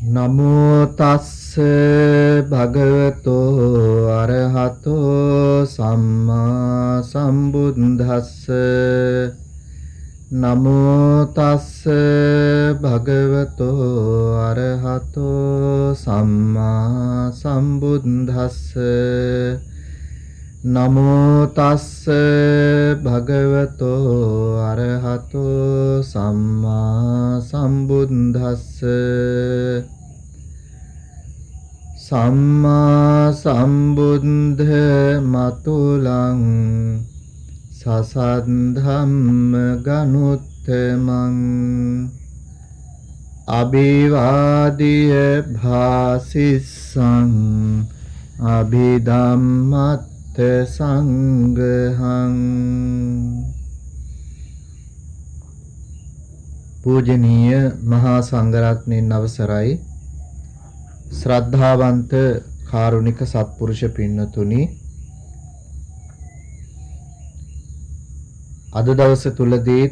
නමෝ තස්ස භගවතෝ අරහතෝ සම්මා සම්බුද්දස්ස නමෝ තස්ස භගවතෝ අරහතෝ සම්මා සම්බුද්දස්ස නමෝ තස්ස භගවතෝ අරහතෝ සම්මා සම්බුද්දස්ස සම්මා සම්බුද්ධ මතුලං සසද්ධම්ම ගනුත්තමං අභිවාදිය භාසිස්සං අභිධම්මත් සංඝං. පූජනීය මහා සංඝරත්නයන් අවසරයි, ශ්‍රද්ධාවන්ත කාරුණික සත්පුරුෂ පින්නතුනි, අද දවස තුලදී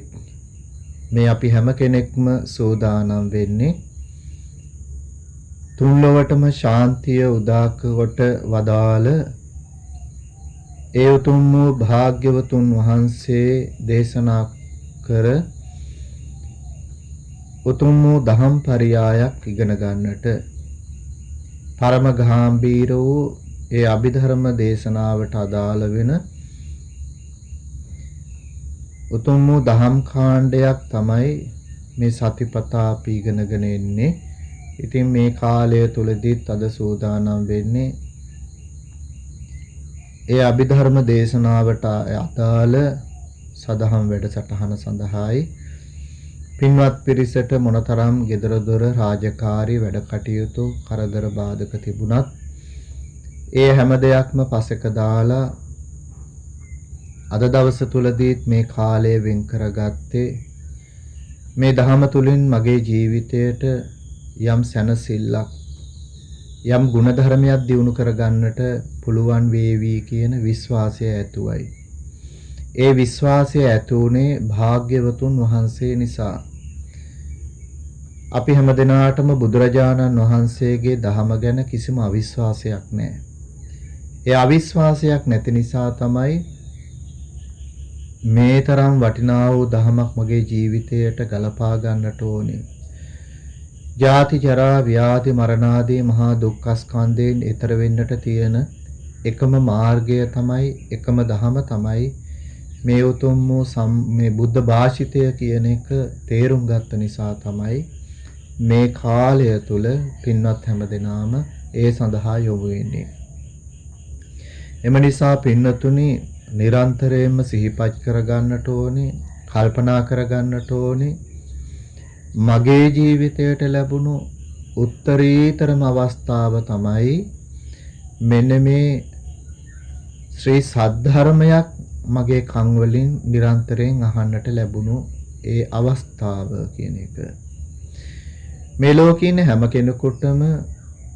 මේ අපි හැම කෙනෙක්ම සූදානම් වෙන්නේ තුන්ලොවටම ශාන්තිය උදාක කොට වදාළ ඒ උතුම් වූ භාග්‍යවතුන් වහන්සේ දේශනා කර උතුම් වූ දහම් පරියායක් ඉගෙන ගන්නට, පරම ගාම්භීර වූ ඒ අභිධර්ම දේශනාවට අදාළ වෙන උතුම් වූ දහම් කාණ්ඩයක් තමයි මේ සතිපතා අපි ඉගෙනගෙන එන්නේ. ඉතින් මේ කාලය තුලදීත් අද සූදානම් වෙන්නේ ඒ අභිධර්ම දේශනාවට අදාළ සදහම් වැඩසටහන සඳහායි. පින්වත් පිරිසට මොනතරම් gedara dora රාජකාරී වැඩ කටයුතු කරදර බාධක තිබුණත් ඒ හැම දෙයක්ම පසෙක දාලා අද දවස තුලදීත් මේ කාලය වෙන් කරගත්තේ මේ ධහම තුලින් මගේ ජීවිතයට යම් සැනසෙල්ලක්, යම් ගුණධර්මයක් දියුණු කරගන්නට පුළුවන් වේවි කියන විශ්වාසය ඇතුවයි. ඒ විශ්වාසය ඇතුුනේ භාග්‍යවතුන් වහන්සේ නිසා. අපි හැමදෙනාටම බුදුරජාණන් වහන්සේගේ දහම ගැන කිසිම අවිශ්වාසයක් නැහැ. ඒ අවිශ්වාසයක් නැති නිසා තමයි මේ තරම් වටිනා වූ දහමක් මගේ ජීවිතයට ගලපා ගන්නට ඕනේ. ජාති ජරා ව්‍යාධි මරණ ආදී මහා දුක්ඛ ස්කන්ධයෙන් ඈතර වෙන්නට තියෙන එකම මාර්ගය තමයි, එකම දහම තමයි මේ උතුම් වූ මේ බුද්ධ භාෂිතය කියන එක තේරුම් ගත්ත නිසා තමයි මේ කාලය තුල පින්වත් හැමදෙනාම ඒ සඳහා යොමු වෙන්නේ. එම නිසා පින්නතුනි, නිරන්තරයෙන්ම සිහිපත් කරගන්නට ඕනේ, කල්පනා කරගන්නට ඕනේ මගේ ජීවිතයට ලැබුණු උත්තරීතරම අවස්ථාව තමයි මෙන්න මේ ශ්‍රී සද්ධර්මයක් මගේ කන් වලින් නිරන්තරයෙන් අහන්නට ලැබුණු ඒ අවස්ථාව කියන එක. මේ ලෝකේ ඉන්න හැම කෙනෙකුටම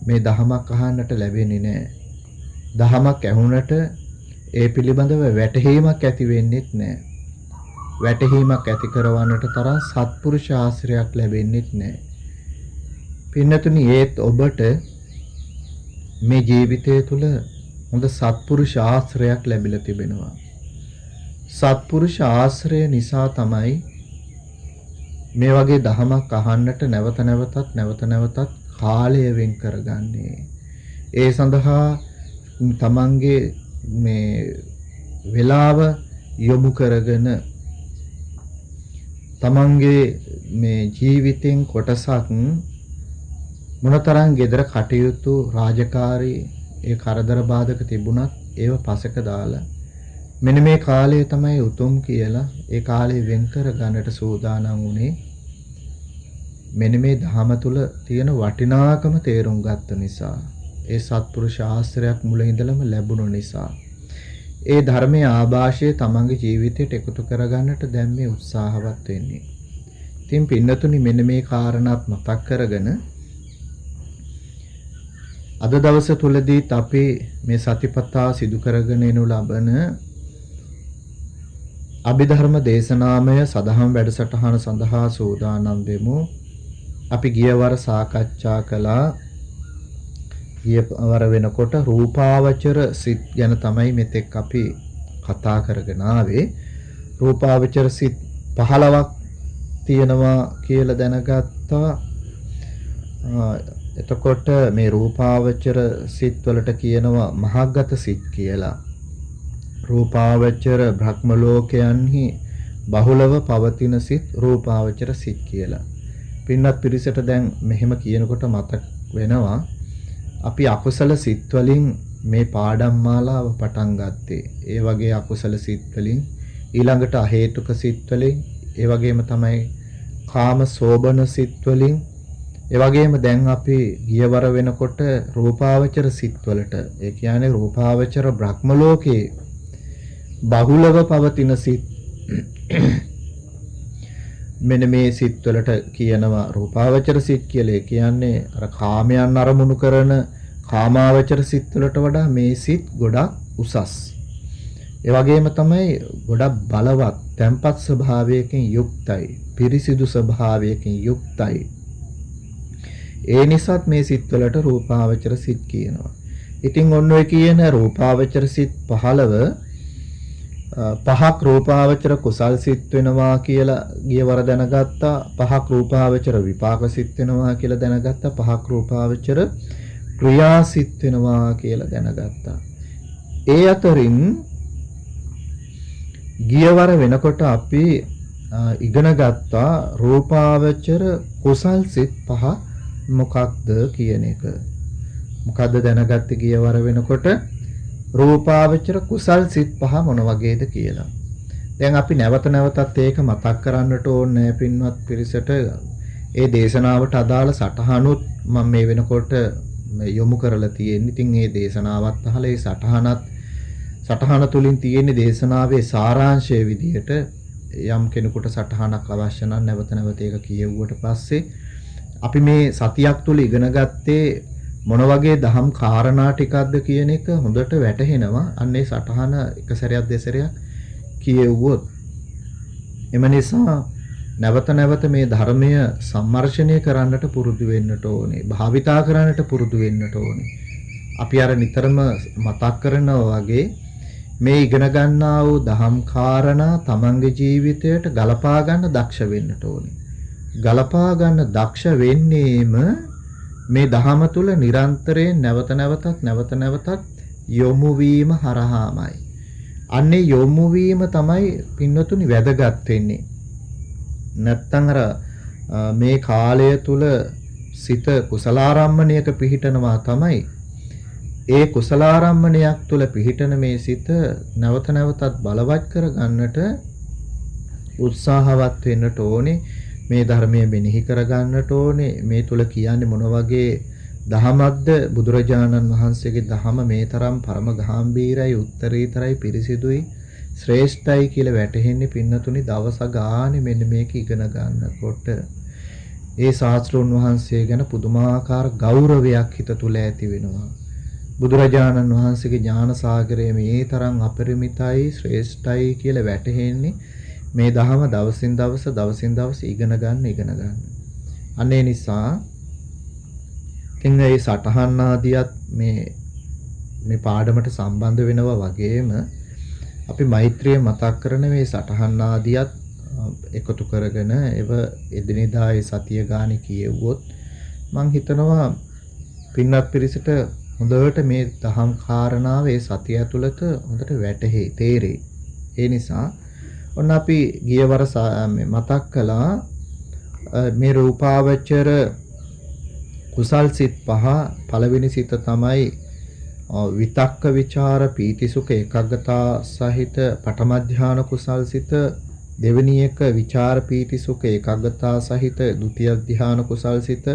මේ දහමක් අහන්නට ලැබෙන්නේ නැහැ. දහමක් ඇහුනට ඒ පිළිබඳව වැටහීමක් ඇති වෙන්නේත් නැහැ. වැටහීමක් ඇති කරවන්නට තරම් සත්පුරුෂ ආශ්‍රයයක් ලැබෙන්නේත් නැහැ. පින්නතුනි, ඒත් ඔබට මේ ජීවිතය තුළ හොඳ සත්පුරුෂ ආශ්‍රයයක් ලැබිලා තිබෙනවා. සත්පුරුෂ ආශ්‍රය නිසා තමයි මේ වගේ දහමක් අහන්නට නැවත නැවතත් කාලය වෙන් කරගන්නේ. ඒ සඳහා තමන්ගේ මේ වේලාව යොමු කරගෙන තමන්ගේ මේ ජීවිතෙන් කොටසක් මොනතරම් gedara කටයුතු රාජකාරී ඒ කරදර බාධක තිබුණත් ඒව පසක දාලා මෙන්න මේ කාලය තමයි උතුම් කියලා ඒ කාලේ වෙන් කර ගන්නට සූදානම් වුණේ. මෙන්න මේ ධහම තුල තියෙන වටිනාකම තේරුම් ගත්ත නිසා, ඒ සත්පුරුෂ ආශ්‍රයයක් මුල ඉඳලම ලැබුණු නිසා, ඒ ධර්මයේ ආభాෂය තමන්ගේ ජීවිතයට එකතු කරගන්නට දැන් මේ උත්සාහවත් වෙන්නේ. ඉතින් පින්නතුනි, මෙන්න මේ කාරණාත් මතක් කරගෙන අද දවස තුලදීත් අපි මේ සතිපතා සිදු කරගෙන යනු ලබන අභිධර්ම දේශනාමය සදහම් වැඩසටහන සඳහා සූදානම් වෙමු. අපි ගියවර සාකච්ඡා කළා ගියවර වෙනකොට රූපාවචර සිත් ගැන තමයි මෙතෙක් අපි කතා කරගෙන ආවේ. රූපාවචර සිත් 15ක් තියෙනවා කියලා දැනගත්තා. එතකොට මේ රූපාවචර සිත් වලට කියනවා මහග්ගත සිත් කියලා. රූපාවචර බ්‍රහ්ම ලෝකයන්හි බහුලව පවතින සිත් රූපාවචර සිත් කියලා. පින්වත් පිරිසට දැන් මෙහෙම කියනකොට මතක් වෙනවා අපි අකුසල සිත් වලින් මේ පාඩම් මාලාව පටන් ගත්තේ. ඒ වගේ අකුසල සිත් වලින් ඊළඟට අහේතුක සිත් වලින් ඒ වගේම තමයි කාම සෝබන සිත් වලින් ඒ වගේම දැන් අපි ගියවර වෙනකොට රූපාවචර සිත් වලට ඒ කියන්නේ රූපාවචර බ්‍රහ්ම ලෝකයේ බහුලව පවතින සිත් මෙන්න මේ සිත් වලට කියනවා රූපාවචර සිත් කියලා. ඒ කියන්නේ අර කාමයන් අරමුණු කරන කාමාවචර සිත් වලට වඩා මේ සිත් ගොඩක් උසස්. ඒ වගේම තමයි ගොඩක් බලවත්, තැම්පත් ස්වභාවයකින් යුක්තයි, පිරිසිදු ස්වභාවයකින් යුක්තයි. ඒ නිසාත් මේ සිත් වලට රූපාවචර සිත් කියනවා. ඉතින් ඔන්න ඔය කියන රූපාවචර සිත් 5ක් රූපාවචර කුසල් සිත් වෙනවා කියලා ගියවර දැනගත්තා. 5ක් රූපාවචර විපාක සිත් වෙනවා කියලා දැනගත්තා. 5ක් රූපාවචර ක්‍රියා සිත් වෙනවා කියලා දැනගත්තා. ඒ අතරින් ගියවර වෙනකොට අපි ඉගෙන ගත්තා රූපාවචර කුසල් සිත් 5 මොකක්ද කියන එක. මොකද්ද දැනගත්තේ ගියවර වෙනකොට රූපාවචර කුසල් සිත් 5 මොන වගේද කියලා. දැන් අපි නැවත නැවතත් ඒක මතක් කරන්නට ඕනේ පින්වත් පිරිසට. ඒ දේශනාවට අදාළ සටහනුත් මම මේ වෙනකොට යොමු කරලා තියෙන්නේ. ඉතින් මේ දේශනාවත් අහලා ඒ සටහන තුලින් තියෙන දේශනාවේ සාරාංශය විදිහට යම් කෙනෙකුට සටහනක් අවශ්‍ය නම් නැවත නැවත ඒක කියෙව්වට පස්සේ අපි මේ සතියක් තුල ඉගෙන ගත්තේ මොන වගේ දහම් කාරණා ටිකක්ද කියන එක හොඳට වැටහෙනවා. අන්නේ සටහන එක සැරයක් දෙසරයක් කියෙව්වොත්. එම නිසා නැවත නැවත මේ ධර්මය සම්මර්ෂණය කරන්නට පුරුදු වෙන්නට ඕනේ. භාවිතා කරන්නට පුරුදු වෙන්නට ඕනේ. අපි අර නිතරම මතක් කරනවා වගේ මේ ඉගෙන ගන්නා වූ දහම් කාරණා තමන්ගේ ජීවිතයට ගලපා ගන්න දක්ෂ වෙන්නට ඕනේ. ගලපා ගන්න දක්ෂ වෙන්නේම මේ දහම තුල නිරන්තරයෙන් නැවත නැවතත් යොමු වීම හරහාමයි. අන්නේ යොමු වීම තමයි පින්නතුනි වැදගත් වෙන්නේ. නැත්තම් අර මේ කාලය තුල සිත කුසලාරම්මණයක පිහිටනවා තමයි. ඒ කුසලාරම්මණයක් තුල පිහිටන මේ සිත නැවත නැවතත් බලවත් කර ගන්නට උත්සාහවත් වෙන්නට ඕනේ. මේ ධර්මයේ මෙනෙහි කර ගන්නට ඕනේ. මේ තුල කියන්නේ මොන වගේ දහමක්ද? බුදුරජාණන් වහන්සේගේ දහම මේ තරම් පරම ගාම්භීරයි, උත්තරීතරයි, පිරිසිදුයි, ශ්‍රේෂ්ඨයි කියලා වැටහෙන්නේ පින්නතුනි දවස ගානේ මෙන්න මේක ඉගෙන ගන්නකොට. ඒ ශාස්ත්‍රෝන් වහන්සේ ගැන පුදුමාකාර ගෞරවයක් හිත තුල ඇති වෙනවා. බුදුරජාණන් වහන්සේගේ ඥාන සාගරය මේ තරම් අපරිමිතයි, ශ්‍රේෂ්ඨයි කියලා වැටහෙන්නේ මේ දහම දවසින් දවස ඉගෙන ගන්න. අනේ නිසා ඉතින් මේ සටහන් ආදියත් මේ පාඩමට සම්බන්ධ වෙනවා වගේම අපි මෛත්‍රිය මතක් කරන මේ සටහන් ආදියත් එකතු කරගෙන ඒව එදිනෙදා ඒ සතිය ගානේ කියෙව්වොත් මං හිතනවා පින්වත් පිරිසට හොඳට මේ දහම් කාරණාව ඒ සතිය ඇතුළත හොඳට වැටහෙයි, තේරෙයි. ඒ නිසා ඔන්න අපි ගියවර මතක් කළා මේ රූපාවචර කුසල් සිත් 5 පළවෙනි සිත තමයි විතක්ක විචාර පීතිසුඛ ඒකාග්‍රතා සහිත පඨම ධාන කුසල් සිත. දෙවෙනි එක විචාර පීතිසුඛ ඒකාග්‍රතා සහිත ဒုတိ ය ධාන කුසල් සිත.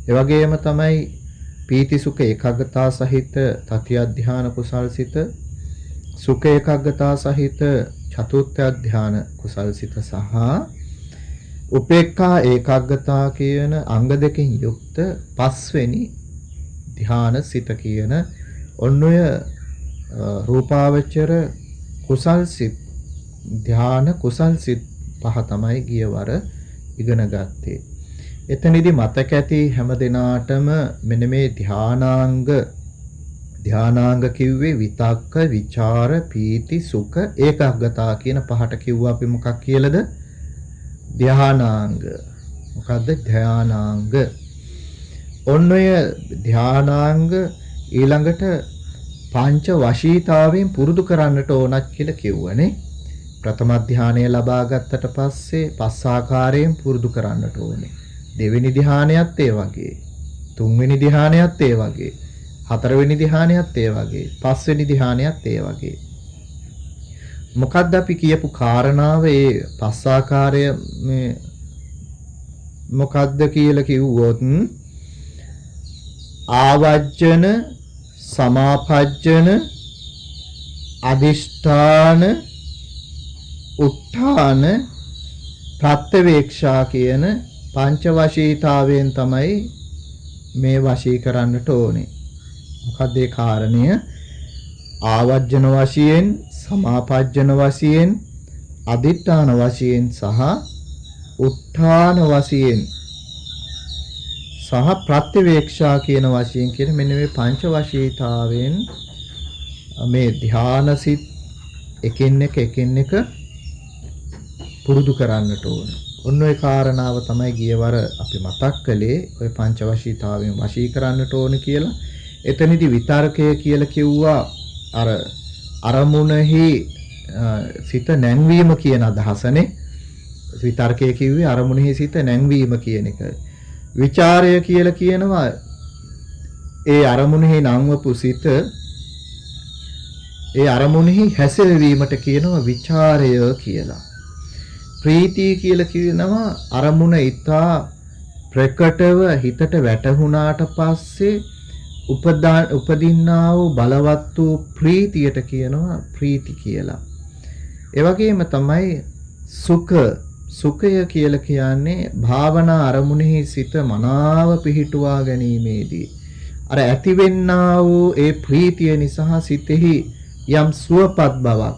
ඒ වගේම තමයි පීතිසුඛ ඒකාග්‍රතා සහිත තතිය ධාන කුසල් සිත. සුඛ ඒකාග්‍රතා සහිත චතුර්ථ ධාන කුසල් සිත සහ උපේක්ඛා ඒකාග්‍රතා කියන අංග දෙකෙන් යුක්ත පස්වෙනි ධාන සිත කියන ඔන්නය රූපාවචර කුසල් සිත් ධාන කුසල් සිත් 5 තමයි ගියවර ඉගෙන ගත්තේ. එතනදී මතක ඇති හැම දිනාටම මෙන්න මේ ධානාංග කිව්වේ විතක්ක, විචාර, පීති, සුඛ, ඒකාග්‍රතාව කියන පහට කිව්වා අපි මොකක් කියලාද? ධානාංග. මොකද්ද ධානාංග? ඔන්න ඔය ධානාංග ඊළඟට පංච වශීතාවයෙන් පුරුදු කරන්නට ඕනක් කියලා කිව්වනේ. ප්‍රථම ධානය ලබා ගත්තට පස්සේ පස් ආකාරයෙන් පුරුදු කරන්නට ඕනේ. දෙවෙනි ධානයත් ඒ වගේ. තුන්වෙනි ධානයත් ඒ වගේ. හතරවෙනි ධානයත් ඒ වගේ. පස්වෙනි ධානයත් ඒ වගේ. මොකද්ද අපි කියපු කාරණාව? ඒ පස් ආකාරය මේ මොකද්ද කියලා කිව්වොත් ආවජ්ජන, සමාපජ්ජන, අදිෂ්ඨාන, උත්ථාන, ප්‍රත්‍යවේක්ෂා කියන පංච වශීතාවයෙන් තමයි මේ වශී කරන්නට ඕනේ. මොකද ඒ කාරණය ආවජ්ජන වශයෙන්, සමාපජ්ජන වශයෙන්, අදිඨාන වශයෙන් සහ උත්ථාන වශයෙන් සහ ප්‍රත්‍යවේක්ෂා කියන වශයෙන් කියන මෙන්න මේ පංච වශීතාවයෙන් මේ ධානසිත එකින් එක පුරුදු කරන්නට ඕන. ඔන්න ඔය කාරණාව තමයි ගියවර අපි මතක් කළේ. ඔය පංච වශීතාවයෙන් වශී කරන්නට ඕන කියලා. එතනදී විතර්කය කියලා කිව්වා අර අරමුණෙහි සිත නැංවීම කියන අදහසනේ. විතර්කය කිව්වේ අරමුණෙහි සිත නැංවීම කියන එක. විචාරය කියලා කියනවා ඒ අරමුණෙහි නංවපු සිත ඒ අරමුණෙහි හැසිරවීමට කියනවා විචාරය කියලා. ප්‍රීතිය කියලා කියනවා අරමුණ ඊතා ප්‍රකටව හිතට වැටහුණාට පස්සේ උපදින්නා වූ බලවත් වූ ප්‍රීතියට කියනවා ප්‍රීති කියලා. ඒ වගේම තමයි සුඛය කියලා කියන්නේ භාවනා අරමුණෙහි සිත මනාව පිහිටුවා ගැනීමේදී අර ඇතිවෙන්නා වූ ඒ ප්‍රීතිය නිසා සිතෙහි යම් සුවපත් බවක්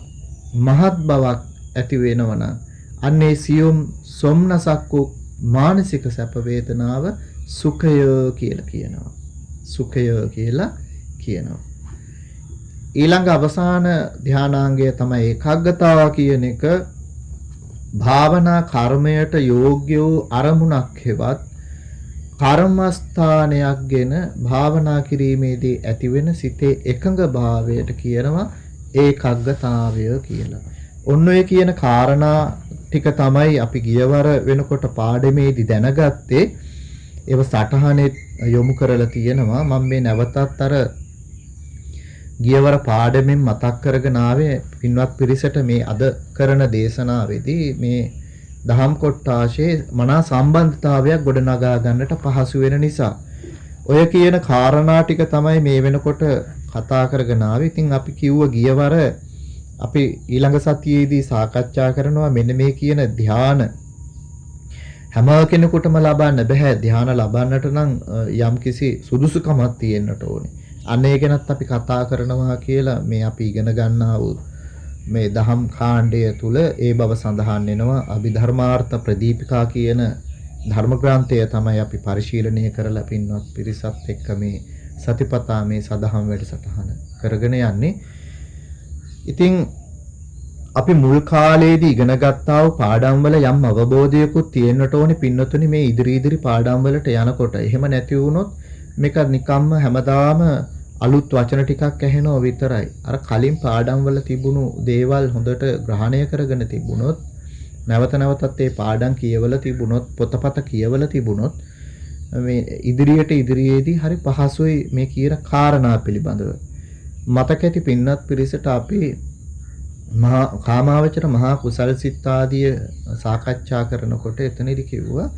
මහත් බවක් ඇති වෙනවනම් අන්නේ සියුම් සොම්නසක් වූ මානසික සැප වේදනාව සුඛය කියලා කියනවා. සුඛය කියලා කියනවා. ඊළඟ අවසාන ධානාංගය තමයි ඒකාග්‍රතාව කියන එක. භාවනා කර්මයට යෝග්‍ය වූ අරමුණක් හෙවත් කර්මස්ථානයක්ගෙන භාවනා කිරීමේදී ඇතිවෙන සිතේ එකඟ භාවයට කියනවා ඒකාග්‍රතාවය කියලා. ඔන්න ඔය කියන කාරණා ටික තමයි අපි ගියවර වෙනකොට පාඩමේදී දැනගත්තේ. ඒව සටහනේ යොමු කරලා තියෙනවා. මම මේ නැවතත් අර ගියවර පාඩමෙන් මතක් කරගෙන ආවේ පින්වත් පිරිසට මේ අද කරන දේශනාවේදී මේ දහම් කොටාශේ මනා සම්බන්ධතාවයක් ගොඩනගා ගන්නට පහසු වෙන නිසා ඔය කියන කාරණා ටික තමයි මේ වෙනකොට කතා කරගෙන ආවේ. ඉතින් අපි කිව්ව ගියවර අපි ඊළඟ සතියේදී සාකච්ඡා කරනවා මෙන්න මේ කියන ධාන හැම කෙනෙකුටම ලබන්න බෑ. ධාන ලබන්නට නම් යම්කිසි සුදුසුකමක් තියෙන්නට ඕනේ. අන්න ඒ ගැනත් අපි කතා කරනවා කියලා මේ අපි ඉගෙන ගන්නා වූ මේ දහම් කාණ්ඩය තුල ඒ බව සඳහන් වෙනවා. අභිධර්මාර්ථ ප්‍රදීපිකා කියන ධර්ම ග්‍රන්ථය තමයි අපි පරිශීලනය කරලා පින්වත් පිරිසත් එක්ක මේ සතිපතා මේ සදහම් වැඩසටහන කරගෙන යන්නේ. ඉතින් අපි මුල් කාලේදී ඉගෙන ගත්තා වූ පාඩම් වල යම් අවබෝධයකුත් තියෙන්නට ඕනේ පින්නතුනි මේ ඉදිරි පාඩම් වලට යනකොට. එහෙම නැති වුණොත් මේක නිකම්ම හැමදාම අලුත් වචන ටිකක් ඇහෙනව විතරයි. අර කලින් පාඩම් වල තිබුණු දේවල් හොඳට ග්‍රහණය කරගෙන තිබුණොත් නැවත නැවතත් ඒ පාඩම් කියවලා තිබුණොත් පොතපත කියවලා තිබුණොත් මේ ඉදිරියේදී හරි පහසුයි මේ කියන කාරණා පිළිබඳව. මතක ඇති පින්නත් පිරිසට අපි මහා කාමාවචර මහා කුසල සිත් ආදී සාකච්ඡා කරනකොට එතනදී කිව්වා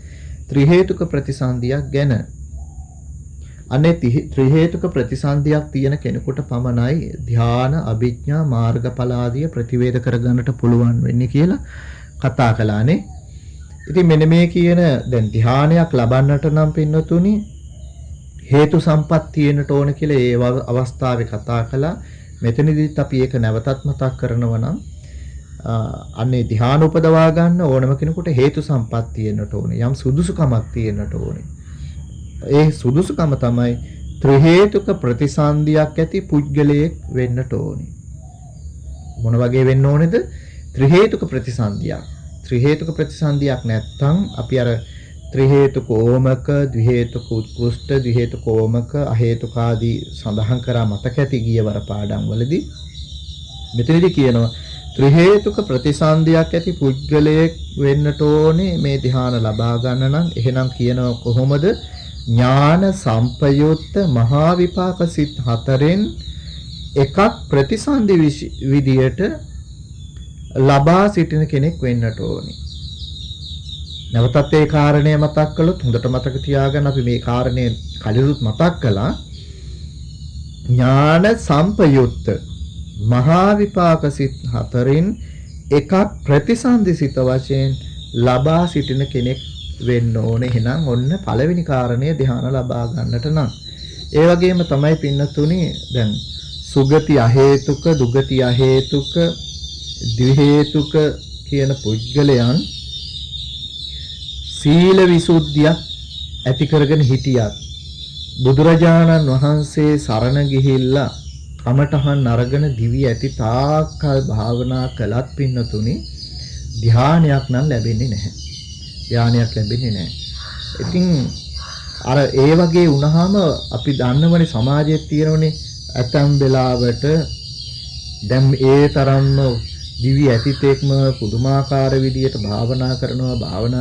ත්‍රි හේතුක ප්‍රතිසන්දියක් ගැන. අනේ ත්‍රි හේතුක ප්‍රතිසන්දියක් තියෙන කෙනෙකුට පමණයි ධ්‍යාන, අභිඥා, මාර්ගඵල ආදී ප්‍රතිවේද කරගන්නට පුළුවන් වෙන්නේ කියලා කතා කළානේ. ඉතින් මෙන්න මේ කියන දැන් ධ්‍යානයක් ලබන්නට නම් පින්නතුනි හේතු සම්පත් තියෙන්නට ඕන කියලා ඒ අවස්ථාවේ කතා කළා. මෙතනදිත් අපි ඒක නැවතත් මතක් කරනවා නම් අන්නේ ධ්‍යාන උපදවා ගන්න ඕනම කෙනෙකුට හේතු සම්පත් තියෙන්නට ඕනේ. යම් සුදුසුකමක් තියෙන්නට ඕනේ. ඒ සුදුසුකම තමයි ත්‍රි හේතුක ප්‍රතිසන්දියක් ඇති පුද්ගලයෙක් වෙන්නට ඕනේ. මොන වගේ වෙන්න ඕනේද? ත්‍රි හේතුක ප්‍රතිසන්දියක්. ත්‍රි හේතුක ප්‍රතිසන්දියක් නැත්නම් අපි අර ත්‍රි හේතුක ඕමක, ද්වි හේතුක උත්කෘෂ්ඨ, ද්වි හේතුක ඕමක, අ හේතුක ආදී සඳහන් කරා මතක ඇති ගියවර පාඩම් වලදී. මෙතනදී කියනවා ත්‍රි හේතුක ප්‍රතිසන්දියක් ඇති පුද්ගලයෙක් වෙන්නට ඕනේ මේ ධ්‍යාන ලබා ගන්න නම්. එහෙනම් කියනවා කොහොමද? ඥාන සම්පයුත්ත මහා විපාක සිත් 4න් එකක් ප්‍රතිසන්දි විදියට ලබා සිටින කෙනෙක් වෙන්නට ඕනේ. නැවතත් ඒ කාරණය මතක් කළොත් හොඳට මතක තියාගන්න. අපි මේ කාරණය කලිනුත් මතක් කළා. ඥාන සම්පයුත්ත මහා විපාක සිත් 4න් එකක් ප්‍රතිසන්දි සිත වශයෙන් ලබා සිටින කෙනෙක් වෙන්න ඕනේ. එහෙනම් ඔන්න පළවෙනි කාරණය ධ්‍යාන ලබා ගන්නට නම්. ඒ වගේම තමයි පින්නතුනි දැන් සුගති අහේතුක, දුගති අහේතුක, ද්වි හේතුක කියන පුද්ගලයන් සීල විසුද්ධියක් ඇති කරගෙන හිටියත් බුදුරජාණන් වහන්සේ සරණ ගිහිල්ලා කමඨහන් අරගෙන දිවි ඇති තාක්කල් භාවනා කළත් පින්නතුනි ධානයක් නම් ලැබෙන්නේ නැහැ. ධානයක් ලැබෙන්නේ නැහැ. ඉතින් අර ඒ වගේ වුණාම අපි දන්නවනේ සමාජයේ තියෙනවනේ ඇතම් වෙලාවට දැන් ඒ තරම්ම දිවි ඇතිතෙක්ම පුදුමාකාර විදියට භාවනා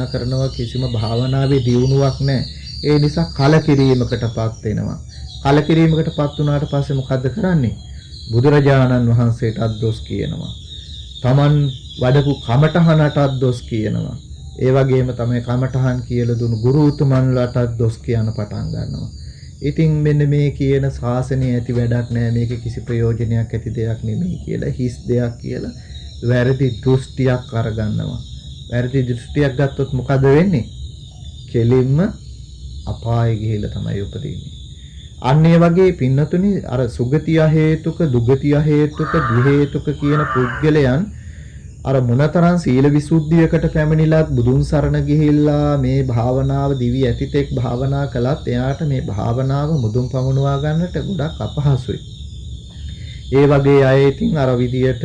කරනවා කිසිම භාවනාවේ දියුණුවක් නැහැ. ඒ නිසා කලකිරීමකටපත් වෙනවා. කලකිරීමකටපත් වුණාට පස්සේ මොකද්ද කරන්නේ? බුදුරජාණන් වහන්සේටත් දොස් කියනවා. Taman වඩපු කමඨහනටත් දොස් කියනවා. ඒ වගේම තමයි කමඨහන් කියලා දුණු ගුරු උතුමන්ලටත් දොස් කියන පටන් ගන්නවා. ඉතින් මෙන්න මේ කියන ශාසනය ඇති වැඩක් නෑ, මේක කිසි ප්‍රයෝජනයක් ඇති දෙයක් නෙමෙයි කියලා හිස් දෙයක් කියලා වැරදි දෘෂ්ටියක් අරගන්නවා. වැරදි දෘෂ්ටියක් ගත්තොත් මොකද වෙන්නේ? කෙලින්ම අපායේ ගිහිල්ලා තමයි උපදින්නේ. අන්න ඒ වගේ පින්නතුනි අර සුගතිය හේතුක, දුගතිය හේතුක, ද්වි හේතුක කියන පුද්ගලයන් අර මොනතරම් සීල විසුද්ධියකට පැමිණිලත් බුදුන් සරණ ගිහිල්ලා මේ භාවනාව දිවි ඇතිතෙක් භාවනා කළත් එයාට මේ භාවනාව මුදුන් පමුණවා ගන්නට ගොඩක් අපහසුයි. ඒ වගේ අය ඉතින් අර විදියට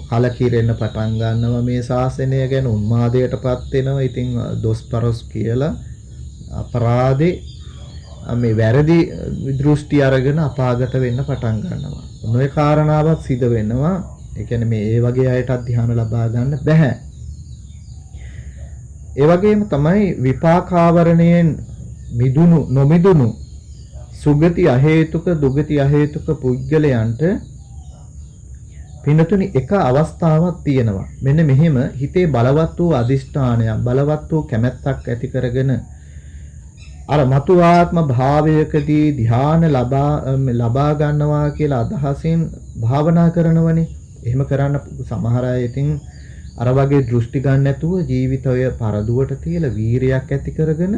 කලකිරෙන්න පටන් ගන්නවා. මේ ශාසනය ගැන උන්මාදයටපත් වෙනවා. ඉතින් දොස්පරොස් කියලා අපරාධේ මේ වැරදි දෘෂ්ටි අරගෙන අපාගත වෙන්න පටන් ගන්නවා. මොන කාරණාවක් සිද්ධ වෙනවා. ඒ කියන්නේ මේ ඒ වගේ අයටත් ධ්‍යාන ලබා ගන්න බෑ. ඒ වගේම තමයි විපාකාවරණයෙන් මිදුණු නොමිදුණු සුගති අහේතුක, දුගති අහේතුක පුද්ගලයන්ට පින්නතුනි එක අවස්ථාවක් තියෙනවා. මෙන්න මෙහෙම හිතේ බලවත් වූ අදිෂ්ඨානයක්, බලවත් වූ කැමැත්තක් ඇති කරගෙන අර මතු ආත්ම භාවයකදී ධ්‍යාන ලබා ගන්නවා කියලා අදහසින් භාවනා කරනවනේ. එහෙම කරන්න සමහර අය ඉතින් අර වගේ දෘෂ්ටි ගන්න නැතුව ජීවිතය පරදුවට තියලා වීරියක් ඇති කරගෙන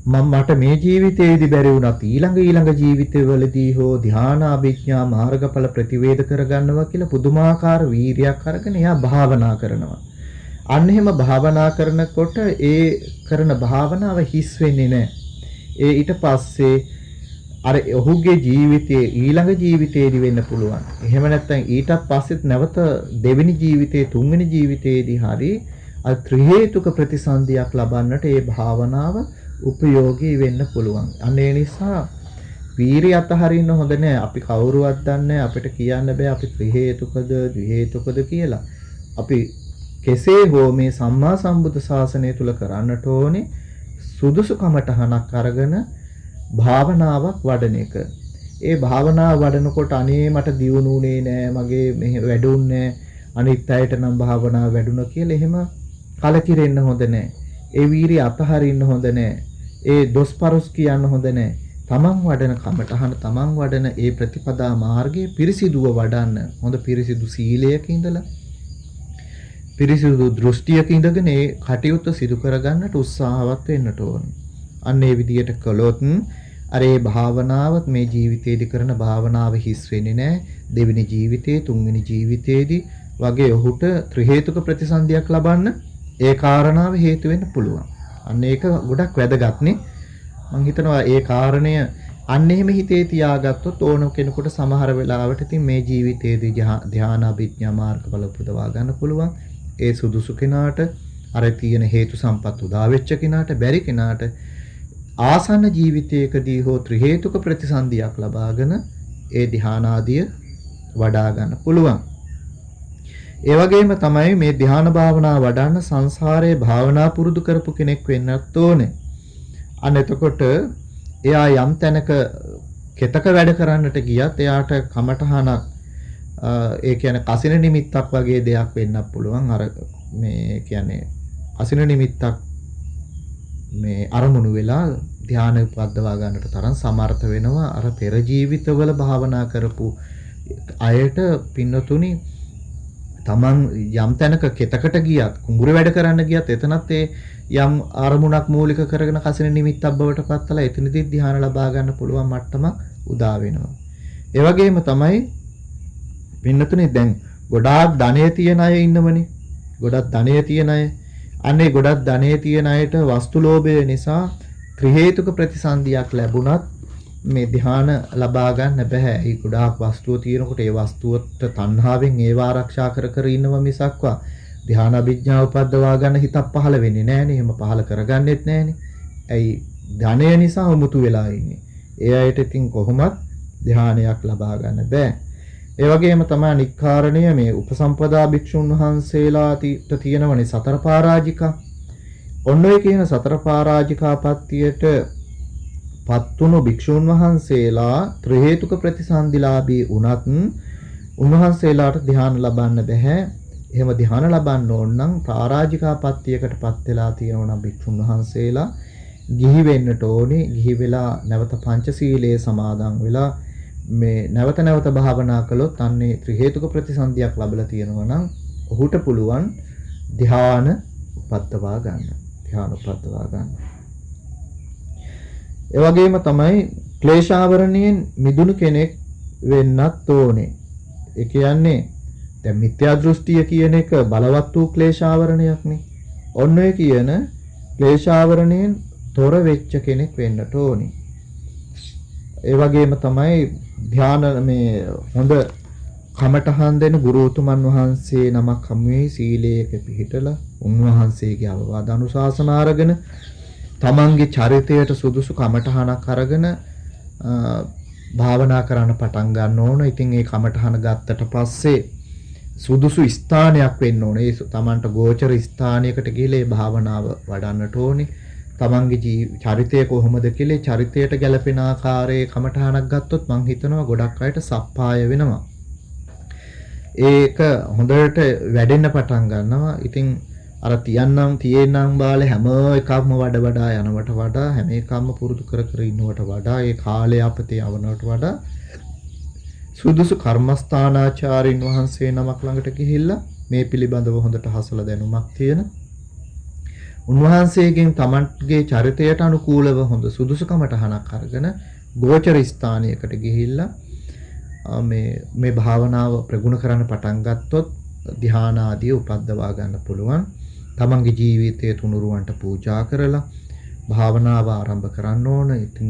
මට මේ ජීවිතේදී බැරි වුණත් ඊළඟ ජීවිතවලදී හෝ ධ්‍යාන අභිඥා මාර්ගඵල ප්‍රතිවේද කරගන්නවා කියලා පුදුමාකාර වීරියක් අරගෙන එයා භාවනා කරනවා. අන්න එහෙම භාවනා කරනකොට ඒ කරන භාවනාව හිස් වෙන්නේ නැහැ. ඒ ඊට පස්සේ අර ඔහුගේ ජීවිතයේ ඊළඟ ජීවිතේදී වෙන්න පුළුවන්. එහෙම නැත්නම් ඊටත් පස්සෙත් නැවත දෙවෙනි ජීවිතේ, තුන්වෙනි ජීවිතේදී හරි අර ත්‍රි හේතුක ප්‍රතිසන්දියක් ලබන්නට ඒ භාවනාව උපයෝගී වෙන්න පුළුවන්. අන්න ඒ නිසා වීරිය අතහරින්න හොඳ නැහැ. අපි කවුරුවත් දන්නේ අපිට කියන්න බෑ අපි ත්‍රි හේතුකද, ද්වි හේතුකද කියලා. අපි කෙසේ හෝ මේ සම්මා සම්බුද්ධ ශාසනය තුල කරන්නට ඕනේ සුදුසු කමඨහනක් අරගෙන භාවනාවක් වඩන එක. ඒ භාවනාව වඩනකොට අනේ මට දියුණුුනේ නෑ, මගේ මෙහෙ වැඩුන්නේ අනිත් අයට නම් භාවනාව වැඩුණා කියලා එහෙම කලකිරෙන්න හොඳ නෑ. ඒ වීරිය අතහරින්න හොඳ නෑ. ඒ දොස්පරොස් කියන්න හොඳ නෑ. තමන් වඩන කමඨහන, තමන් වඩන ඒ ප්‍රතිපදා මාර්ගයේ පිරිසිදුව වඩන්න. හොඳ පිරිසිදු සීලයක ඉඳලා පිරිසිදු දෘෂ්ටියක ඉඳගෙන ඒ කටයුත්ත සිදු කරගන්නට උත්සාහවත් වෙන්නට ඕනේ. අන්න ඒ විදියට කළොත් අර ඒ භාවනාවත් මේ ජීවිතේදී කරන භාවනාව හිස් වෙන්නේ නැහැ. දෙවෙනි ජීවිතේ, තුන්වෙනි ජීවිතේදී වගේ ඔහුට ත්‍රි හේතුක ප්‍රතිසන්දියක් ලබන්න ඒ කාරණාව හේතු වෙන්න පුළුවන්. අන්න ඒක ගොඩක් වැදගත්නේ. මම හිතනවා ඒ කාරණය අන්න එහෙම හිතේ තියාගත්තොත් ඕන කෙනෙකුට සමහර වෙලාවට ඉතින් මේ ජීවිතයේදී ධ්‍යාන අභිඥා මාර්ගඵල උපදවා ගන්න පුළුවන්. ඒ සුදුසු කෙනාට අර තියෙන හේතු සම්පත් උදා වෙච්ච කෙනාට බැරි කෙනාට ආසන්න ජීවිතයකදී හෝ ත්‍රි හේතුක ප්‍රතිසන්දියක් ලබාගෙන ඒ ධ්‍යානාදිය වඩා ගන්න පුළුවන්. ඒ වගේම තමයි මේ ධ්‍යාන භාවනා වඩන්න සංසාරයේ භාවනා පුරුදු කරපු කෙනෙක් වෙන්නත් ඕනේ. අන්න එතකොට එයා යම් තැනක කෙතක වැඩ කරන්නට ගියත් එයාට කමඨහනක් ඒ කියන්නේ කසින නිමිත්තක් වගේ දෙයක් වෙන්නත් පුළුවන්. අර මේ කියන්නේ කසින නිමිත්තක් මේ අරමුණු වෙලා ධානය උපද්දවා ගන්නට තරම් සමර්ථ වෙනවා. අර පෙර ජීවිතවල භාවනා කරපු අයට පින්නතුනි තමන් යම් තැනක කෙතකට ගියත් කුඹුර වැඩ කරන්න ගියත් එතනත් ඒ යම් අරමුණක් මූලික කරගෙන කසින නිමිත්තක් බවට පත්වලා එතනදී ධ්‍යාන ලබා ගන්න පුළුවන් මට්ටමක් උදා වෙනවා. ඒ වගේම තමයි පින්නතුනේ දැන් ගොඩාක් ධනෙ තියෙන අය ඉන්නවනේ. ගොඩක් ධනෙ තියෙන අය. අනේ ගොඩක් ධනෙ තියෙන අයට වස්තු ලෝභය නිසා ත්‍රි හේතුක ප්‍රතිසන්දියක් ලැබුණත් මේ ධ්‍යාන ලබා ගන්න බෑ. ඒ ගොඩාක් වස්තුව තියෙනකොට ඒ වස්තුවට තණ්හාවෙන් ඒව ආරක්ෂා කර කර ඉන්නව මිසක්වා ධ්‍යාන අභිඥා උපද්දවා ගන්න හිතක් පහළ වෙන්නේ නෑනේ. එහෙම පහළ කරගන්නෙත් නෑනේ. ඇයි ධනය නිසා උමුතු වෙලා ඉන්නේ. ඒ අයට ඉතින් කොහොමත් ධ්‍යානයක් ලබා ගන්න බෑ. ඒ වගේම තමයි නික්කාරණය මේ උපසම්පදා භික්ෂුන් වහන්සේලාට තියෙනවනේ සතර පරාජිකා. ඔන්න ඔය කියන සතර පරාජිකා පත්තියට පත්තුණු භික්ෂුන් වහන්සේලා ත්‍රි හේතුක ප්‍රතිසන්දිලාභී වුණත් උන්වහන්සේලාට ධ්‍යාන ලබන්න බෑ. එහෙම ධ්‍යාන ලබන්න ඕන නම් පරාජිකා පත්තියකටපත් වෙලා තියෙනවා නම් භික්ෂුන් වහන්සේලා ගිහි වෙන්නට ඕනේ. ගිහි වෙලා නැවත පංචශීලයේ සමාදන් වෙලා මේ නැවත නැවත භාවනා කළොත් අන්නේ ත්‍රි හේතුක ප්‍රතිසන්දියක් ලැබලා තියෙනවා නම් ඔහුට පුළුවන් ධ්‍යාන උපද්දවා ගන්න. ධ්‍යාන උපද්දවා ගන්න. ඒ වගේම තමයි ක්ලේශාවරණයෙන් මිදුණු කෙනෙක් වෙන්නත් ඕනේ. ඒ කියන්නේ දැන් මිත්‍යා දෘෂ්ටිය කියන එක බලවත් වූ ක්ලේශාවරණයක්නේ. ඔන්න ඔය කියන ක්ලේශාවරණයෙන් තොර වෙච්ච කෙනෙක් වෙන්නට ඕනේ. ඒ වගේම තමයි ධ්‍යාන මේ හොඳ කමඨහන් දෙන ගුරුතුමන් වහන්සේ නමක් හමුවේ සීලයක පිහිටලා උන්වහන්සේගේ අවවාද අනුශාසන අරගෙන තමන්ගේ චරිතයට සුදුසු කමඨහනක් අරගෙන භාවනා කරන්න පටන් ගන්න ඕන. ඉතින් ඒ කමඨහන ගත්තට පස්සේ සුදුසු ස්ථානයක් වෙන්න ඕනේ. ඒ තමන්ට ගෝචර ස්ථානයකට ගිහලා ඒ භාවනාව වඩන්නට ඕනේ. තමන්ගේ චරිතය කොහොමද කියලා චරිතයට ගැලපෙන ආකාරයේ කමඨහනක් ගත්තොත් මං හිතනවා ගොඩක් අයට සප්පාය වෙනවා. ඒක හොඳට වැඩෙන්න පටන් ගන්නවා. ඉතින් අර තියෙන්නම් බාලේ හැම එකක්ම වඩා යනවට වඩා හැම එකක්ම පුරුදු කර ඉන්නවට වඩා ඒ කාලය අපතේ යවනවට වඩා සුදුසු කර්මස්ථානාචාරින් වහන්සේ නමක් ළඟට ගිහිල්ලා මේ පිළිබඳව හොඳට හසල දැනුමක් තියෙන උන්වහන්සේගෙන් තමන්ගේ චරිතයට අනුකූලව හොඳ සුදුසුකමටහනක් අරගෙන ගෝචර ස්ථානයකට ගිහිල්ලා මේ භාවනාව ප්‍රගුණ කරන්න පටන් ගත්තොත් ධ්‍යාන ආදී උපද්දවා ගන්න පුළුවන්. තමන්ගේ ජීවිතයේ තුනුරුවන්ට පූජා කරලා භාවනාව ආරම්භ කරන්න ඕන. ඉතින්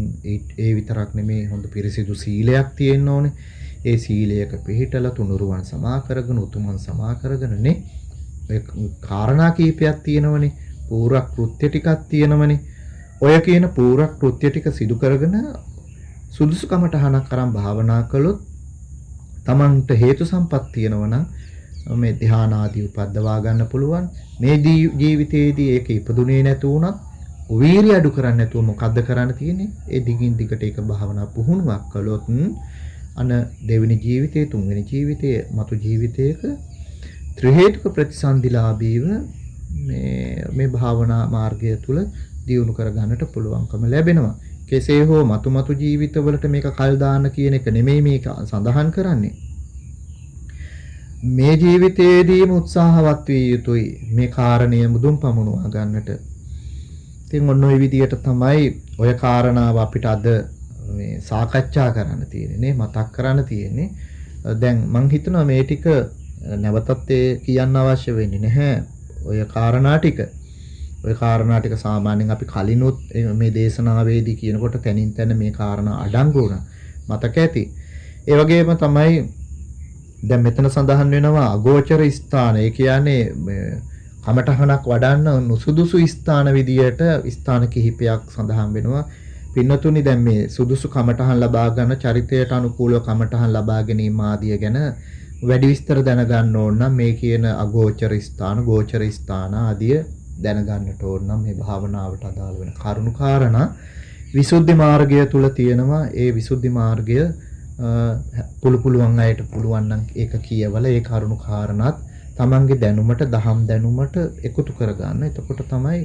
ඒ විතරක් නෙමේ හොඳ පිරිසිදු සීලයක් තියෙන්න ඕනේ. ඒ සීලයක පිළිහිටලා තුනුරුවන් සමා කරගෙන උතුමන් සමා කරගෙනනේ ඔය කාරණා කීපයක් තියෙනවනේ. පූර්ව කෘත්‍ය ටිකක් තියෙනවනේ. ඔය කියන පූර්ව කෘත්‍ය ටික සිදු කරගෙන සුදුසුකමටහනක් අරන් භාවනා කළොත් තමන්ට හේතු සම්පත් තියෙනවා නම් මේ ධ්‍යාන ආදී උපද්දවා ගන්න පුළුවන්. මේ ජීවිතයේදී ඒක ඉපදුනේ නැතු වුණත් වීරිය අඩු කරන්නේ නැතුව මොකද්ද කරන්න තියෙන්නේ? ඒ දිගින් දිගට ඒක භාවනා පුහුණුවක් කළොත් අන දෙවෙනි ජීවිතයේ තුන්වෙනි ජීවිතයේ මතු ජීවිතයක ත්‍රි හේතුක ප්‍රතිසන්දිලාභීව මේ භාවනා මාර්ගය තුල දියුණු කර ගන්නට පුළුවන්කම ලැබෙනවා. කෙසේ හෝ මතු ජීවිතවලට මේක කල් දාන්න කියන එක නෙමෙයි මේක සඳහන් කරන්නේ. මේ ජීවිතයේදීම උත්සාහවත් විය යුතුයි මේ කාරණය මුදුන් පමුණුවා ගන්නට. ඉතින් ඔන්න ඔය විදියට තමයි ඔය කාරණාව අපිට අද මේ සාකච්ඡා කරන්න තියෙන්නේ මතක් කරන්න තියෙන්නේ. දැන් මං හිතනවා මේ ටික නැවතත් කියන්න අවශ්‍ය වෙන්නේ නැහැ. ඔය කාරණා ටික සාමාන්‍යයෙන් අපි කලිනුත් මේ දේශනාවේදී කියනකොට තනින් තන මේ කාරණා අඩංගු වුණා. මතක ඇති. ඒ වගේම තමයි දැන් මෙතන සඳහන් වෙනවා අගෝචර ස්ථාන. ඒ කියන්නේ කමඨහනක් වඩන්න නුසුදුසු ස්ථාන විදියට ස්ථාන කිහිපයක් සඳහන් වෙනවා. පින්නතුනි දැන් මේ සුදුසු කමඨහන් ලබා ගන්න චරිතයට අනුකූලව කමඨහන් ලබා ගැනීම ආදිය ගැන වැඩි විස්තර දැනගන්න ඕන නම් මේ කියන අගෝචර ස්ථාන, ගෝචර ස්ථාන ආදිය දැනගන්නට ඕන නම් මේ භාවනාවට අදාළ වෙන කරුණු කාරණා විසුද්ධි මාර්ගය තුල තියෙනවා. ඒ විසුද්ධි මාර්ගය පුළුවන් අයට පුළුවන් නම් ඒක කියවල ඒ කරුණු කාරණාත් තමන්ගේ දැනුමට දහම් දැනුමට එකතු කරගන්න. එතකොට තමයි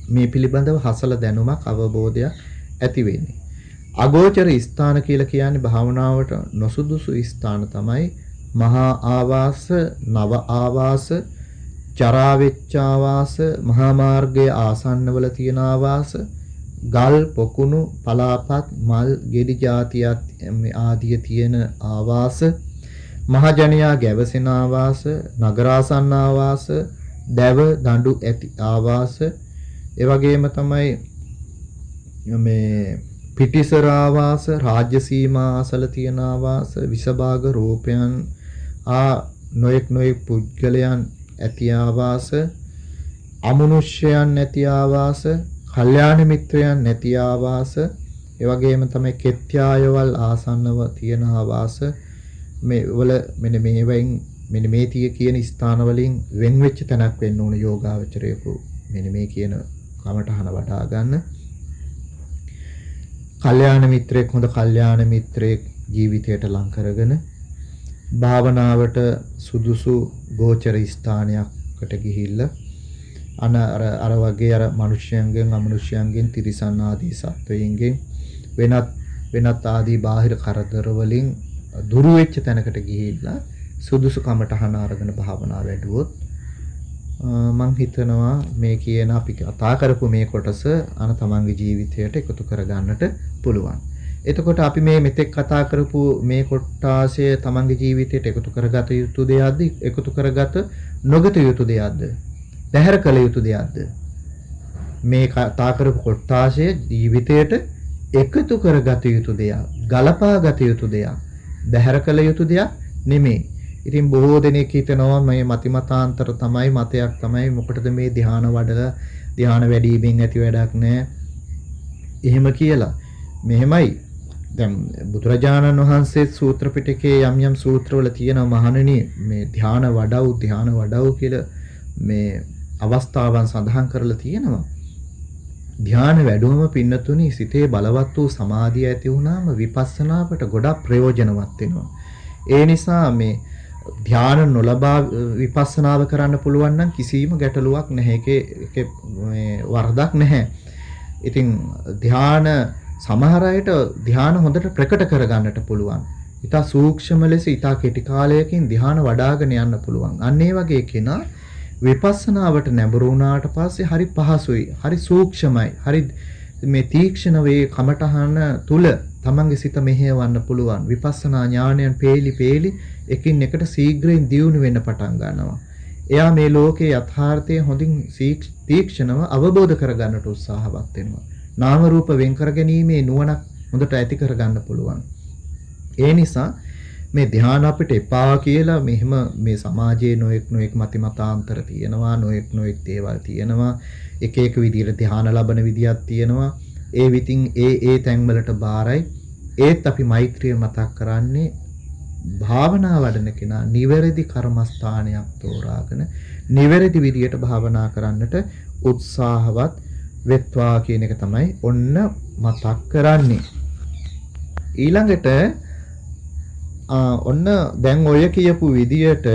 මේ පිළිබඳව හසල දැනුමක් අවබෝධයක් ඇති වෙන්නේ. අගෝචර ස්ථාන කියලා කියන්නේ භාවනාවට නොසුදුසු ස්ථාන තමයි මහා ආවාස, නව ආවාස, චරා වෙච්ච ආවාස, මහා මාර්ගයේ ආසන්නවල තියෙන ආවාස, ගල්, පොකුණු, පලාපත්, මල්, ගෙඩි జాතියත් ආදිය තියෙන ආවාස, මහජනයා ගැවසෙන ආවාස, නගරාසන්න ආවාස, දැව දඬු ඇති ආවාස, ඒ වගේම තමයි මේ පිටිසර ආවාස, රාජ්‍ය සීමා අසල තියෙන ආවාස, විසභාග රූපයන් නොයෙක් පුද්ගලයන් ඇති ආවාස, අමනුෂ්‍යයන් නැති ආවාස, කල්යාණ මිත්‍රයන් නැති ආවාස, ඒ වගේම තමයි කෙත්‍යායවල් ආසන්නව තියෙන ආවාස. මේ වල මෙන්න මේ තිය කියන ස්ථාන වලින් වෙන් වෙච්ච තැනක් වෙන්න ඕන යෝගාවචරයක මෙන්න මේ කියන කමඨහන වඩා ගන්න. කල්යාණ මිත්‍රයෙක් හොඳ කල්යාණ මිත්‍රයෙක් ජීවිතයට ලං කරගෙන භාවනාවට සුදුසු ගෝචර ස්ථානයකට ගිහිල්ලා අර වගේ අර මිනිස්යන්ගෙන් අමනුෂ්‍යයන්ගෙන් තිරිසන් ආදී සත්වයින්ගෙන් වෙනත් ආදී බාහිර කරදර වලින් දුරු වෙච්ච තැනකට ගිහිල්ලා සුදුසු කමඨහන අරගෙන භාවනාව වැඩුවොත් මං හිතනවා මේ කියන අපි කතා කරපු මේ කොටස තමන්ගේ ජීවිතයට එකතු කරගන්නට පුළුවන්. එතකොට අපි මේ මෙතෙක් කතා කරපු මේ කොටාසය තමන්ගේ ජීවිතයට එකතු කරගත යුතු දෙයක්ද? එකතු කරගත නොගත යුතු දෙයක්ද? බැහැර කළ යුතු දෙයක්ද? මේ කතා කරපු කොටාසය ජීවිතයට එකතු කරගත යුතු දෙයක්, ගලපා ගත යුතු දෙයක්, බැහැර කළ යුතු දෙයක් නෙමෙයි. ඉතින් බොහෝ දෙනෙක් හිතනවා මේ මතිමතාන්තර තමයි මතයක් තමයි මොකටද මේ ධ්‍යාන වඩලා ධ්‍යාන වැඩිවීමෙන් ඇති වැඩක් නැහැ. එහෙම කියලා. මෙහෙමයි. දැන් බුදුරජාණන් වහන්සේ සූත්‍ර පිටකයේ යම් සූත්‍රවල තියෙන මහණෙනි මේ ධ්‍යාන වඩව් කියලා මේ අවස්ථාවන් සඳහන් කරලා තියෙනවා. ධ්‍යාන වැඩුවම පින්නතුනි සිතේ බලවත් වූ සමාධිය ඇති වුණාම විපස්සනාවට ගොඩක් ප්‍රයෝජනවත් වෙනවා. ඒ නිසා මේ ධ්‍යාන නොලබා විපස්සනාව කරන්න පුළුවන් නම් කිසිම ගැටලුවක් නැහැ. ඒකේ වරදක් නැහැ. ඉතින් ධ්‍යාන සමහර අයට ධ්‍යාන හොඳට ප්‍රකට කරගන්නට පුළුවන්. ඊට සූක්ෂම ලෙස ඊට කෙටි කාලයකින් ධ්‍යාන වඩ아가න යන්න පුළුවන්. අන්න ඒ වගේ කෙනා විපස්සනාවට නැඹුරු වුණාට පස්සේ හරි පහසුයි, හරි සූක්ෂමයි, හරි මේ තීක්ෂණ වේ කමඨහන තුල තමන්ගේ සිත මෙහෙයවන්න පුළුවන්. විපස්සනා ඥානයන් පේලි එකින් එකට ශීඝ්‍රයෙන් දියුණු වෙන්න පටන් ගන්නවා. එයා මේ ලෝකේ යථාර්ථය හොඳින් තීක්ෂණව අවබෝධ කරගන්නට උත්සාහවත් වෙනවා. නාම රූප වෙන් කර ගැනීමේ නුවණක් හොඳට ඇති කරගන්න පුළුවන්. ඒ නිසා මේ ධ්‍යාන අපිට එපා කියලා මෙහෙම මේ සමාජයේ නොඑක් මතිමතාන්තර තියෙනවා, නොඑක් දේවල් තියෙනවා, එක විදිහට ධ්‍යාන ලබන විදියක් තියෙනවා. ඒ විතින් ඒ තැන්වලට බාරයි. ඒත් අපි මෛත්‍රිය මතක් කරන්නේ භාවනා වඩන කෙනා නිවැරදි කර්මස්ථානයක් තෝරාගෙන නිවැරදි විදියට භාවනා කරන්නට උත්සාහවත් වෙත්වා කියන එක තමයි ඔන්න මතක් කරන්නේ. ඊළඟට ඔන්න දැන් ඔය කියපු විදියට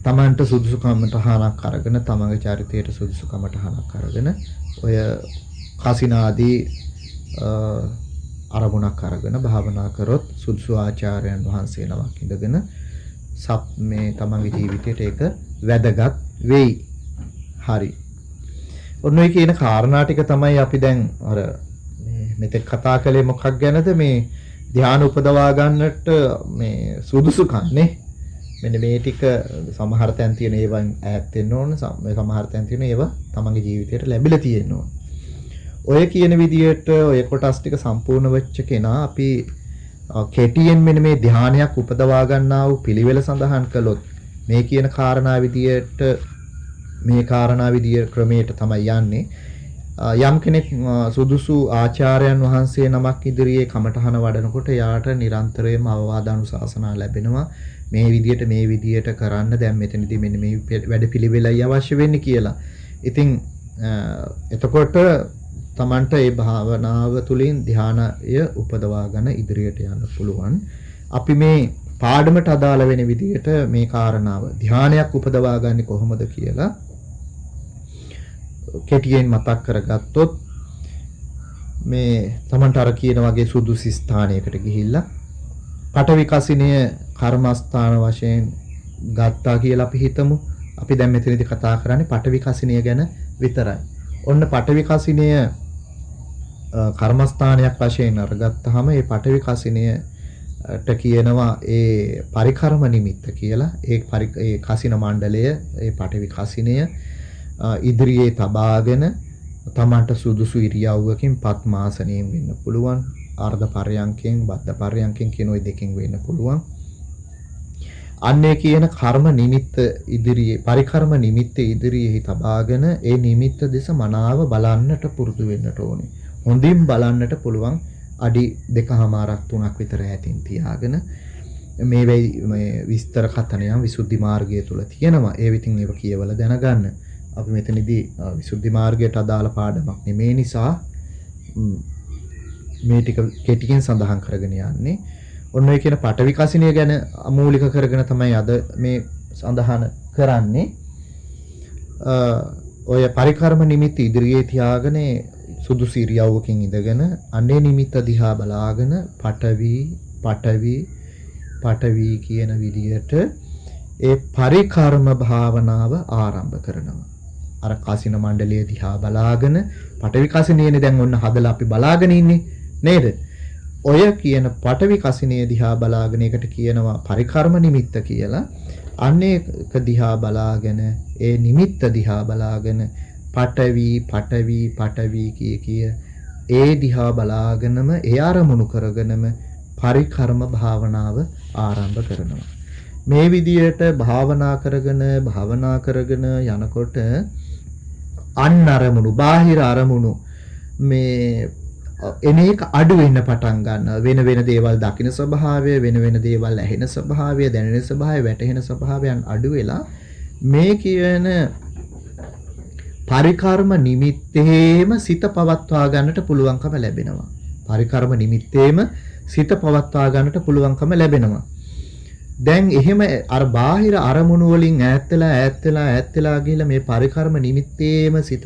තමන්ට සුදුසු කමටහනක් අරගෙන තමන්ගේ චරිතයට සුදුසු කමටහනක් අරගෙන ඔය කසිනාදී අරමුණක් අරගෙන භාවනා කරොත් සුදුසු ආචාර්යයන් වහන්සේ නමක් ඉඳගෙන මේ තමන්ගේ ජීවිතයට ඒක වැදගත් වෙයි. හරි. ඔන්න ඔය කියන කාරණා ටික තමයි අපි දැන් අර මෙතෙක් කතා කළේ මොකක් ගැනද මේ ධ්‍යාන උපදවා ගන්නට මේ සුදුසුකන්නේ. මෙන්න මේ ටික සමහර තැන් තියෙන ඒවායින් ඈත් වෙන්න ඕන. සමහර තැන් තියෙන ඒවා තමන්ගේ ජීවිතයට ලැබිලා තියෙන්න ඕන. ඔය කියන විදිහට ඔය කොටස් ටික සම්පූර්ණ වෙච්ච කෙනා අපි කෙටියෙන් මෙන්න මේ ධානයක් උපදවා ගන්නා වූ පිළිවෙල සඳහන් කළොත් මේ කියන කාරණා විදියට මේ කාරණා විදිය ක්‍රමයට තමයි යන්නේ. යම් කෙනෙක් සුදුසු ආචාර්යයන් වහන්සේ නමක් ඉදිරියේ කමඨහන වඩනකොට යාට නිරන්තරයෙන්ම අවවාද අනුශාසනා ලැබෙනවා. මේ විදියට කරන්න දැන් මෙතනදී මෙන්න මේ වැඩපිළිවෙලයි අවශ්‍ය වෙන්නේ කියලා. ඉතින් එතකොට තමන්ට මේ භාවනාව තුළින් ධානය උපදවා ගන්න ඉදිරියට යන්න පුළුවන්. අපි මේ පාඩමට අදාළ වෙන විදිහට මේ කාරණාව ධානයක් උපදවා ගන්න කොහොමද කියලා කෙටියෙන් මතක් කරගත්තොත් මේ තමන්ට අර කියන වගේ සුදුසු ස්ථානයකට ගිහිල්ලා පඨවි කසිනිය කර්මස්ථාන වශයෙන් ගත්තා කියලා අපි හිතමු. අපි දැන් මෙතනදී කතා කරන්නේ පඨවි කසිනිය ගැන විතරයි. ඔන්න පඨවි කසිනිය කර්මස්ථානයක් වශයෙන් අරගත්තාම මේ පඨවි කසිනියට කියනවා ඒ පරිකර්ම නිමිත්ත කියලා. ඒ කසින මණ්ඩලය ඒ පඨවි කසිනිය ඉදිරියේ තබාගෙන තමන්ට සුදුසු ඉරියව්වකින් පద్මාසනයෙන් වෙන්න පුළුවන්. ආර්ධ පර්යංකයෙන් බද්ධ පර්යංකයෙන් කියන ওই දෙකෙන් වෙන්න පුළුවන්. අන්නේ කියන කර්ම නිමිත්ත ඉදිරියේ පරිකර්ම නිමිත්ත ඉදිරියේ තබාගෙන ඒ නිමිත්ත දෙස මනාව බලන්නට පුරුදු වෙන්නට ඕනේ. හොඳින් බලන්නට පුළුවන් අඩි 2මාරක් 3ක් විතර ඈතින් තියාගෙන මේ විස්තර කතනයන් විසුද්ධි මාර්ගය තුල තියෙනවා. ඒ විතින් ඒව කියවලා දැනගන්න. අපි මෙතනදී විසුද්ධි මාර්ගයට අදාළ පාඩමක් නෙමේ නිසා මේ ටික කෙටියෙන් සඳහන් කරගෙන යන්නේ. ඔන්න ඔය කියන පඨවි කසිනිය ගැන මූලික කරගෙන තමයි අද මේ සඳහන් කරන්නේ. ඔය පරිකර්ම නිමිති ඉදිරියේ තියාගෙන සුදුසු ඉරියව්වකින් ඉඳගෙන අනේ නිමිත්ත දිහා බලාගෙන පඨවි කියන විදියට ඒ පරිකර්ම භාවනාව ආරම්භ කරනවා. අර කසින මණ්ඩලයේ දිහා බලාගෙන පඨවි කසිනියනේ දැන් ඔන්න හදලා අපි බලාගෙන ඉන්නේ නේද? ඔය කියන පඨවි කසිනිය දිහා බලාගෙන ඒකට කියනවා පරිකර්ම නිමිත්ත කියලා. අනේක දිහා බලාගෙන ඒ නිමිත්ත දිහා බලාගෙන පඨවි කිය ඒ දිහා බලාගෙනම ඒ අරමුණු කරගෙනම පරිකර්ම භාවනාව ආරම්භ කරනවා. මේ විදියට භාවනා කරගෙන යනකොට අන් අරමුණු බාහිර අරමුණු මේ එන එක අඩු වෙන්න පටන් ගන්නවා. වෙන දේවල් දකින්න ස්වභාවය, වෙන දේවල් ඇහෙන ස්වභාවය, දැනෙන ස්වභාවය, වැටහෙන ස්වභාවයන් අඩු වෙලා මේ කියන පරිකර්ම නිමිත්තේම සිත පවත්වා ගන්නට පුළුවන්කම ලැබෙනවා. පරිකර්ම නිමිත්තේම සිත පවත්වා ගන්නට පුළුවන්කම ලැබෙනවා. දැන් එහෙම අර බාහිර අරමුණු වලින් ඈත් වෙලා ගිහලා මේ පරිකර්ම නිමිත්තේම සිත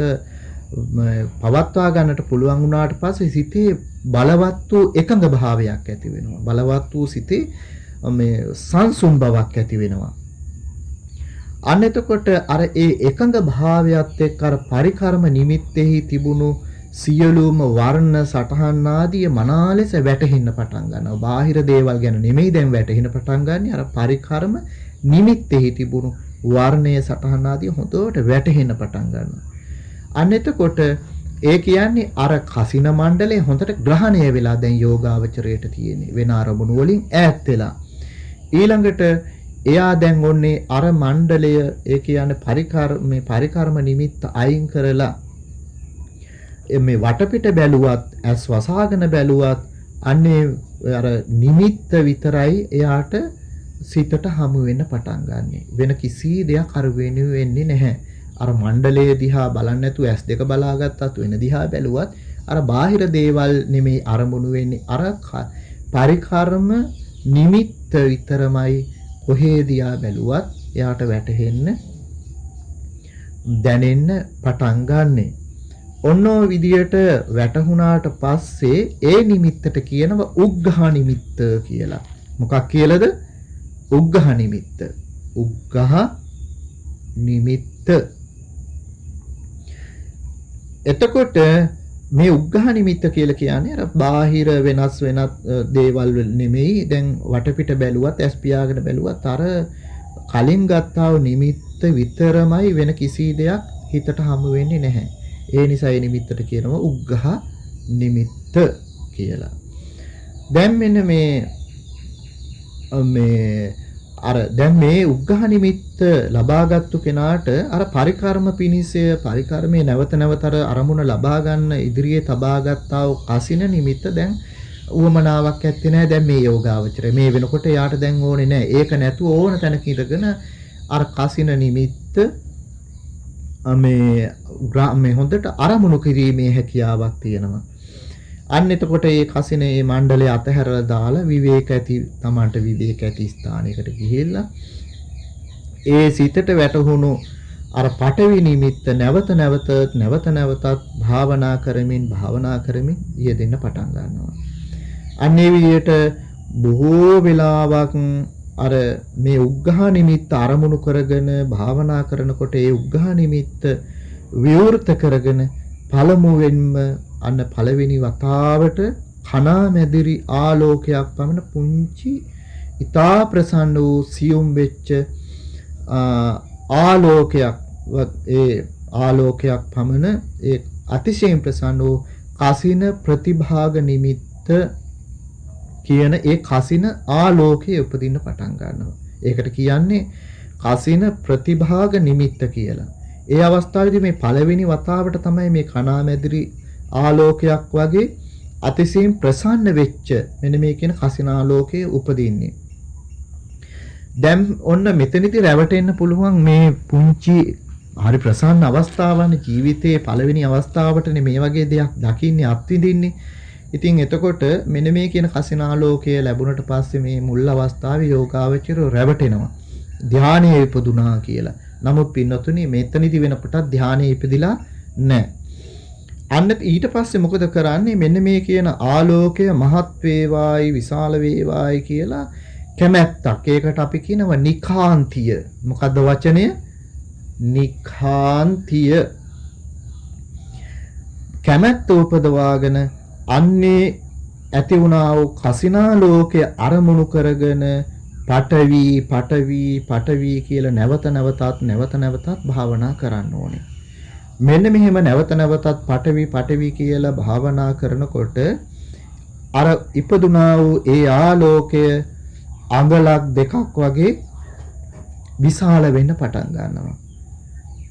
පවත්වා ගන්නට පුළුවන් වුණාට පස්සේ සිතේ බලවත් වූ එකඟ භාවයක් ඇති වෙනවා. බලවත් වූ සිතේ මේ සංසුන් බවක් ඇති වෙනවා. අන්න එතකොට අර ඒ එකඟ භාවයත් එක්ක අර පරිකර්ම නිමිත්තෙහි තිබුණු සියලුම වර්ණ සටහන් ආදී මනා ලෙස වැටහෙන්න පටන් ගන්නවා. බාහිර දේවල් ගැන නෙමෙයි දැන් වැටහෙන්න පටන් ගන්න. අර පරිකර්ම නිමිත්තෙහි තිබුණු වර්ණයේ සටහන් ආදී හොඳට වැටහෙන්න පටන් ගන්නවා. අන්න එතකොට ඒ කියන්නේ අර කසින මණ්ඩලේ හොඳට ග්‍රහණය වෙලා දැන් යෝගාවචරයට තියෙන්නේ වෙන අරමුණු වලින් ඈත් වෙලා. ඊළඟට එයා දැන් ඔන්නේ අර මණ්ඩලය ඒ කියන්නේ පරිකර්ම නිමිත්ත අයින් කරලා මේ වටපිට බැලුවත් ඇස් වසාගෙන බැලුවත් අන්නේ අර නිමිත්ත විතරයි එයාට සිතට හමු වෙන්න පටන් ගන්නෙ. වෙන කිසි දෙයක් අර වෙන්නේ නැහැ. අර මණ්ඩලයේ දිහා බලන්නේ නැතුව ඇස් දෙක බලාගත්තත් වෙන දිහා බැලුවත් අර බාහිර දේවල් නෙමෙයි අරමුණු වෙන්නේ. අර පරිකර්ම නිමිත්ත විතරමයි කොහේ දිහා බැලුවත් එයාට වැටහෙන්න දැනෙන්න පටන් ගන්නෙ. ඔන්න ඔය විදියට වැටහුණාට පස්සේ ඒ නිමිත්තට කියනවා උග්ඝහ නිමිත්ත කියලා. මොකක් කියලාද? උග්ඝහ නිමිත්ත. උග්ඝහ නිමිත්ත. එතකොට මේ උග්ඝහ නිමිත්ත කියලා කියන්නේ අර බාහිර වෙනස් දේවල් නෙමෙයි. දැන් වටපිට බැලුවත් ඇස් පියාගෙන බැලුවත් අර කලින් ගත්තා වූ නිමිත්ත විතරමයි, වෙන කිසි දෙයක් හිතට හමු වෙන්නේ නැහැ. ඒ නිසා මේ නිමිත්තට කියනවා උග්ඝහ නිමිත්ත කියලා. දැන් මෙන්න දැන් මේ උග්ඝහ නිමිත්ත ලබාගත්තු කෙනාට අර පරිකර්ම පිනිසය පරිකර්මයේ නැවත නැවත අරමුණ ලබා ගන්න ඉදිරියේ තබාගත්තා වූ කසින නිමිත්ත දැන් උවමනාවක් ඇත්තේ නැහැ. දැන් මේ යෝගාවචරය මේ වෙනකොට යාට දැන් ඕනේ නැහැ. ඒක නැතුව ඕන තැනක ඉඳගෙන අර කසින නිමිත්ත මේ හොඳට අරමුණු කිරීමේ හැකියාවක් තියෙනවා. අන්න එතකොට මේ කසිනේ මණ්ඩලය අතහැරලා දාලා තමන්ට විවේක ඇති ස්ථානයකට ගිහිල්ලා ඒ සිතට වැටහුණු අර පඨවි නිමිත්ත නැවත නැවතත් භාවනා කරමින් යෙදෙන්න පටන් ගන්නවා. අන්න ඒ විදිහට බොහෝ වෙලාවක් අර මේ උග්ඝහ නිමිත්ත අරමුණු කරගෙන භාවනා කරනකොට ඒ උග්ඝහ නිමිත්ත විවෘත කරගෙන පළමුවෙන්ම අන්න පළවෙනි වතාවට කනා මැදිරි ආලෝකයක් පමණ පුංචි ඊතා ප්‍රසන්න වූ සියුම් වෙච්ච ආලෝකයක් පමණ ඒ අතිශයින් ප්‍රසන්න වූ කසින ප්‍රතිභාග නිමිත්ත කියන ඒ කසින ආලෝකයේ උපදින්න පටන් ගන්නවා. ඒකට කියන්නේ කසින ප්‍රතිභාග නිමිත්ත කියලා. ඒ අවස්ථාවේදී මේ පළවෙනි වතාවට තමයි මේ කණාමැදිරි ආලෝකයක් වගේ අතිශයින් ප්‍රසන්න වෙච්ච මෙන්න මේ කියන කසින ආලෝකයේ උපදින්නේ. දැන් ඔන්න මෙතනදී රැවටෙන්න පුළුවන් මේ පුංචි හරි ප්‍රසන්න අවස්ථාවන ජීවිතයේ පළවෙනි අවස්ථාවටනේ මේ වගේ දෙයක් දකින්නේ අත්විඳින්නේ. ඉතින් එතකොට මෙන්න මේ කියන කසිනාලෝකය ලැබුණට පස්සේ මේ මුල් අවස්ථාවේ යෝගාවචරය රැවටෙනවා. ධානයේ ඉපදුනා කියලා. නමුත් පින්නතුනි මෙතනදි වෙනකොට ධානයේ ඉපදිලා නැහැ. අන්න ඊට පස්සේ මොකද කරන්නේ? මෙන්න මේ කියන ආලෝකය මහත් වේවායි විශාල වේවායි කියලා කැමැත්තක්. ඒකට අපි කියනවා නිකාන්තිය. මොකද්ද වචනය? නිකාන්තිය. කැමැත්ත උපදවාගෙන අන්නේ ඇති වුණා වූ කසිනාලෝකය අරමුණු කරගෙන පඨවි කියලා නැවත නැවතත් භාවනා කරන්න ඕනේ. මෙන්න මෙහෙම නැවත නැවතත් පඨවි කියලා භාවනා කරනකොට අර ඉපදුනා වූ ඒ ආලෝකය අඟලක් දෙකක් වගේ විශාල වෙන්න පටන් ගන්නවා.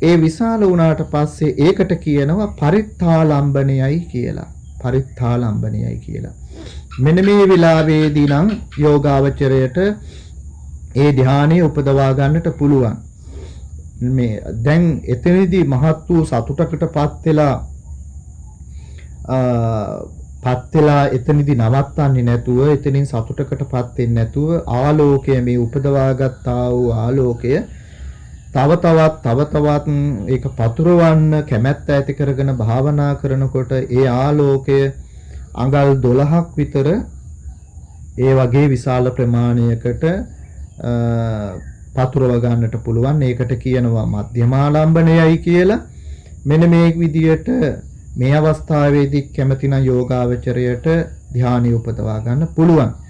ඒ විශාල වුණාට පස්සේ ඒකට කියනවා පරිත්තාලම්බණයයි කියලා. පරිත්තාලම්බණයයි කියලා. මෙන්න මේ වෙලාවේදී නම් යෝගාවචරයට ඒ ධානයේ උපදවා ගන්නට පුළුවන්. මේ දැන් එතනදී මහත් වූ සතුටකටපත් වෙලා එතනදී නවත්තන්නේ නැතුව එතනින් සතුටකටපත් වෙන්නේ නැතුව ආලෝකය මේ උපදවාගත්තා වූ ආලෝකය තව තවත් ඒක පතුරවන්න කැමැත්ත ඇති කරගෙන භාවනා කරනකොට ඒ ආලෝකය අඟල් 12ක් විතර ඒ වගේ විශාල ප්‍රමාණයකට පතුරව ගන්නට පුළුවන්. ඒකට කියනවා මධ්‍යමාලම්බණයයි කියලා. මෙන්න මේ විදියට මේ අවස්ථාවේදී කැමැතිනම් යෝගාවචරයට ධානය උපදවා ගන්න පුළුවන්.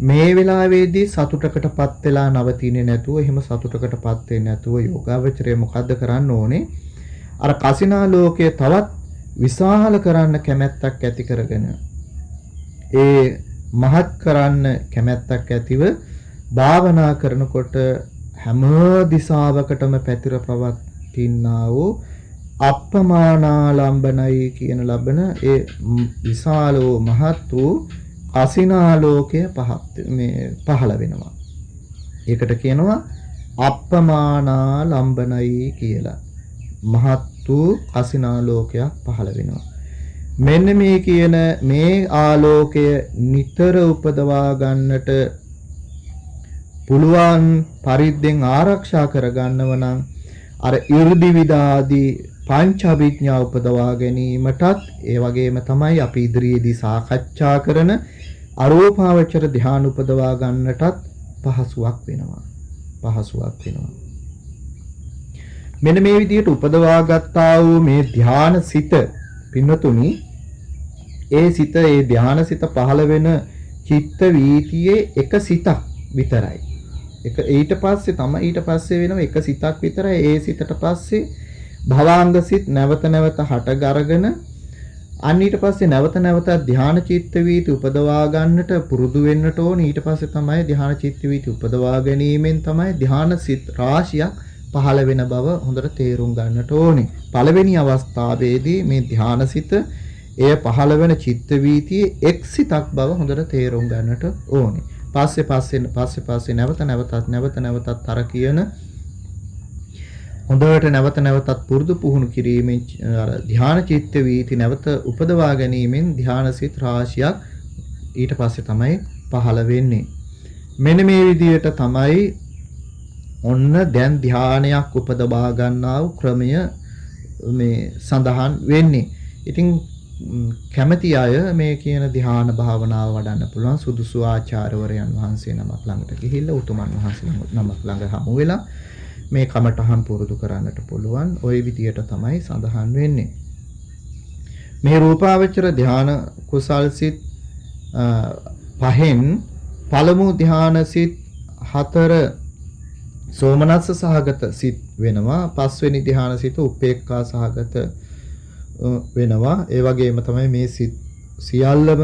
මේ වෙලාවේදී සතුටකටපත් වෙලා නවතින්නේ නැතුව එහෙම සතුටකටපත් වෙන්නේ නැතුව යෝගාවචරය මොකද්ද කරන්න ඕනේ? අර කසිනාලෝකයේ තවත් විශාල කරන්න කැමැත්තක් ඇති කරගෙන ඒ මහත් කරන්න කැමැත්තක් ඇතිව භාවනා කරනකොට හැම දිශාවකටම පැතිර පවතිනා වූ අප්පමානාලම්බනයි කියන ලබන ඒ විශාල වූ මහත් වූ කසිනාලෝකය පහළ වෙනවා. ඒකට කියනවා අප්පමානාලම්බනයි කියලා. මහත් වූ කසිනාලෝකයක් පහළ වෙනවා. මෙන්න මේ කියන මේ ආලෝකය නිතර උපදවා ගන්නට පුළුවන් පරිද්දෙන් ආරක්ෂා කරගන්නව නම් අර 이르දි විදාදී පංච අභිඥා උපදවා ගැනීමටත් ඒ වගේම තමයි අපි ඉදිරියේදී සාකච්ඡා කරන අරෝපාවචර ධ්‍යාන උපදවා ගන්නටත් පහසුවක් වෙනවා. මෙන්න මේ විදිහට උපදවා ගත්තා වූ මේ ධාන සිත පින්නතුනි ඒ සිත ඒ ධාන සිත පහළ වෙන චිත්ත වීතියේ එක සිතක් විතරයි. ඊට පස්සේ වෙනම එක සිතක් විතරයි. ඒ සිතට පස්සේ භවාංග සිත් නැවත නැවත හට ගරගෙන අන්න ඊට පස්සේ නැවත නැවත ධාන චිත්ත වීති උපදවා ගන්නට පුරුදු වෙන්නට ඕනේ. ඊට පස්සේ තමයි ධාන චිත්ත වීති උපදවා ගැනීමෙන් තමයි ධාන සිත් රාශියක් පහළ වෙන බව හොඳට තේරුම් ගන්නට ඕනේ. පළවෙනි අවස්ථාවේදී මේ ධාන සිත එය පහළ වෙන චිත්ත වීතියේ එක් සිතක් බව හොඳට තේරුම් ගන්නට ඕනේ. පස්සේ නැවත නැවතත් අර කියන හොඳට නැවතත් පුරුදු පුහුණු කිරීමෙන් අර ධාන චිත්ත වීති නැවත උපදවා ගැනීමෙන් ධාන සිත් රාශියක් ඊට පස්සේ තමයි පහළ වෙන්නේ. මෙන්න මේ විදිහට තමයි ඔන්න දැන් ධානයක් උපදවා ගන්නා වූ ක්‍රමය මේ සඳහන් වෙන්නේ. ඉතින් කැමැති අය මේ කියන ධ්‍යාන භාවනාව වඩන්න පුළුවන් සුදුසු ආචාර්යවරයන් වහන්සේ නමක් ළඟට ගිහිල්ලා උතුමන් වහන්සේ නමක් ළඟ හමු වෙලා මේ කමඨහන් පුරුදු කරන්නට පුළුවන්. ওই විදියට තමයි සඳහන් වෙන්නේ. මේ රූපාවචර ධ්‍යාන කුසල් සිත් පහෙන් පළමු ධ්‍යාන සිත් 4 සෝමනස්ස සහගත සිත් වෙනවා. පස්වෙනි ධ්‍යාන සිත උපේක්ඛා සහගත වෙනවා. ඒ වගේම තමයි මේ සිත් සියල්ලම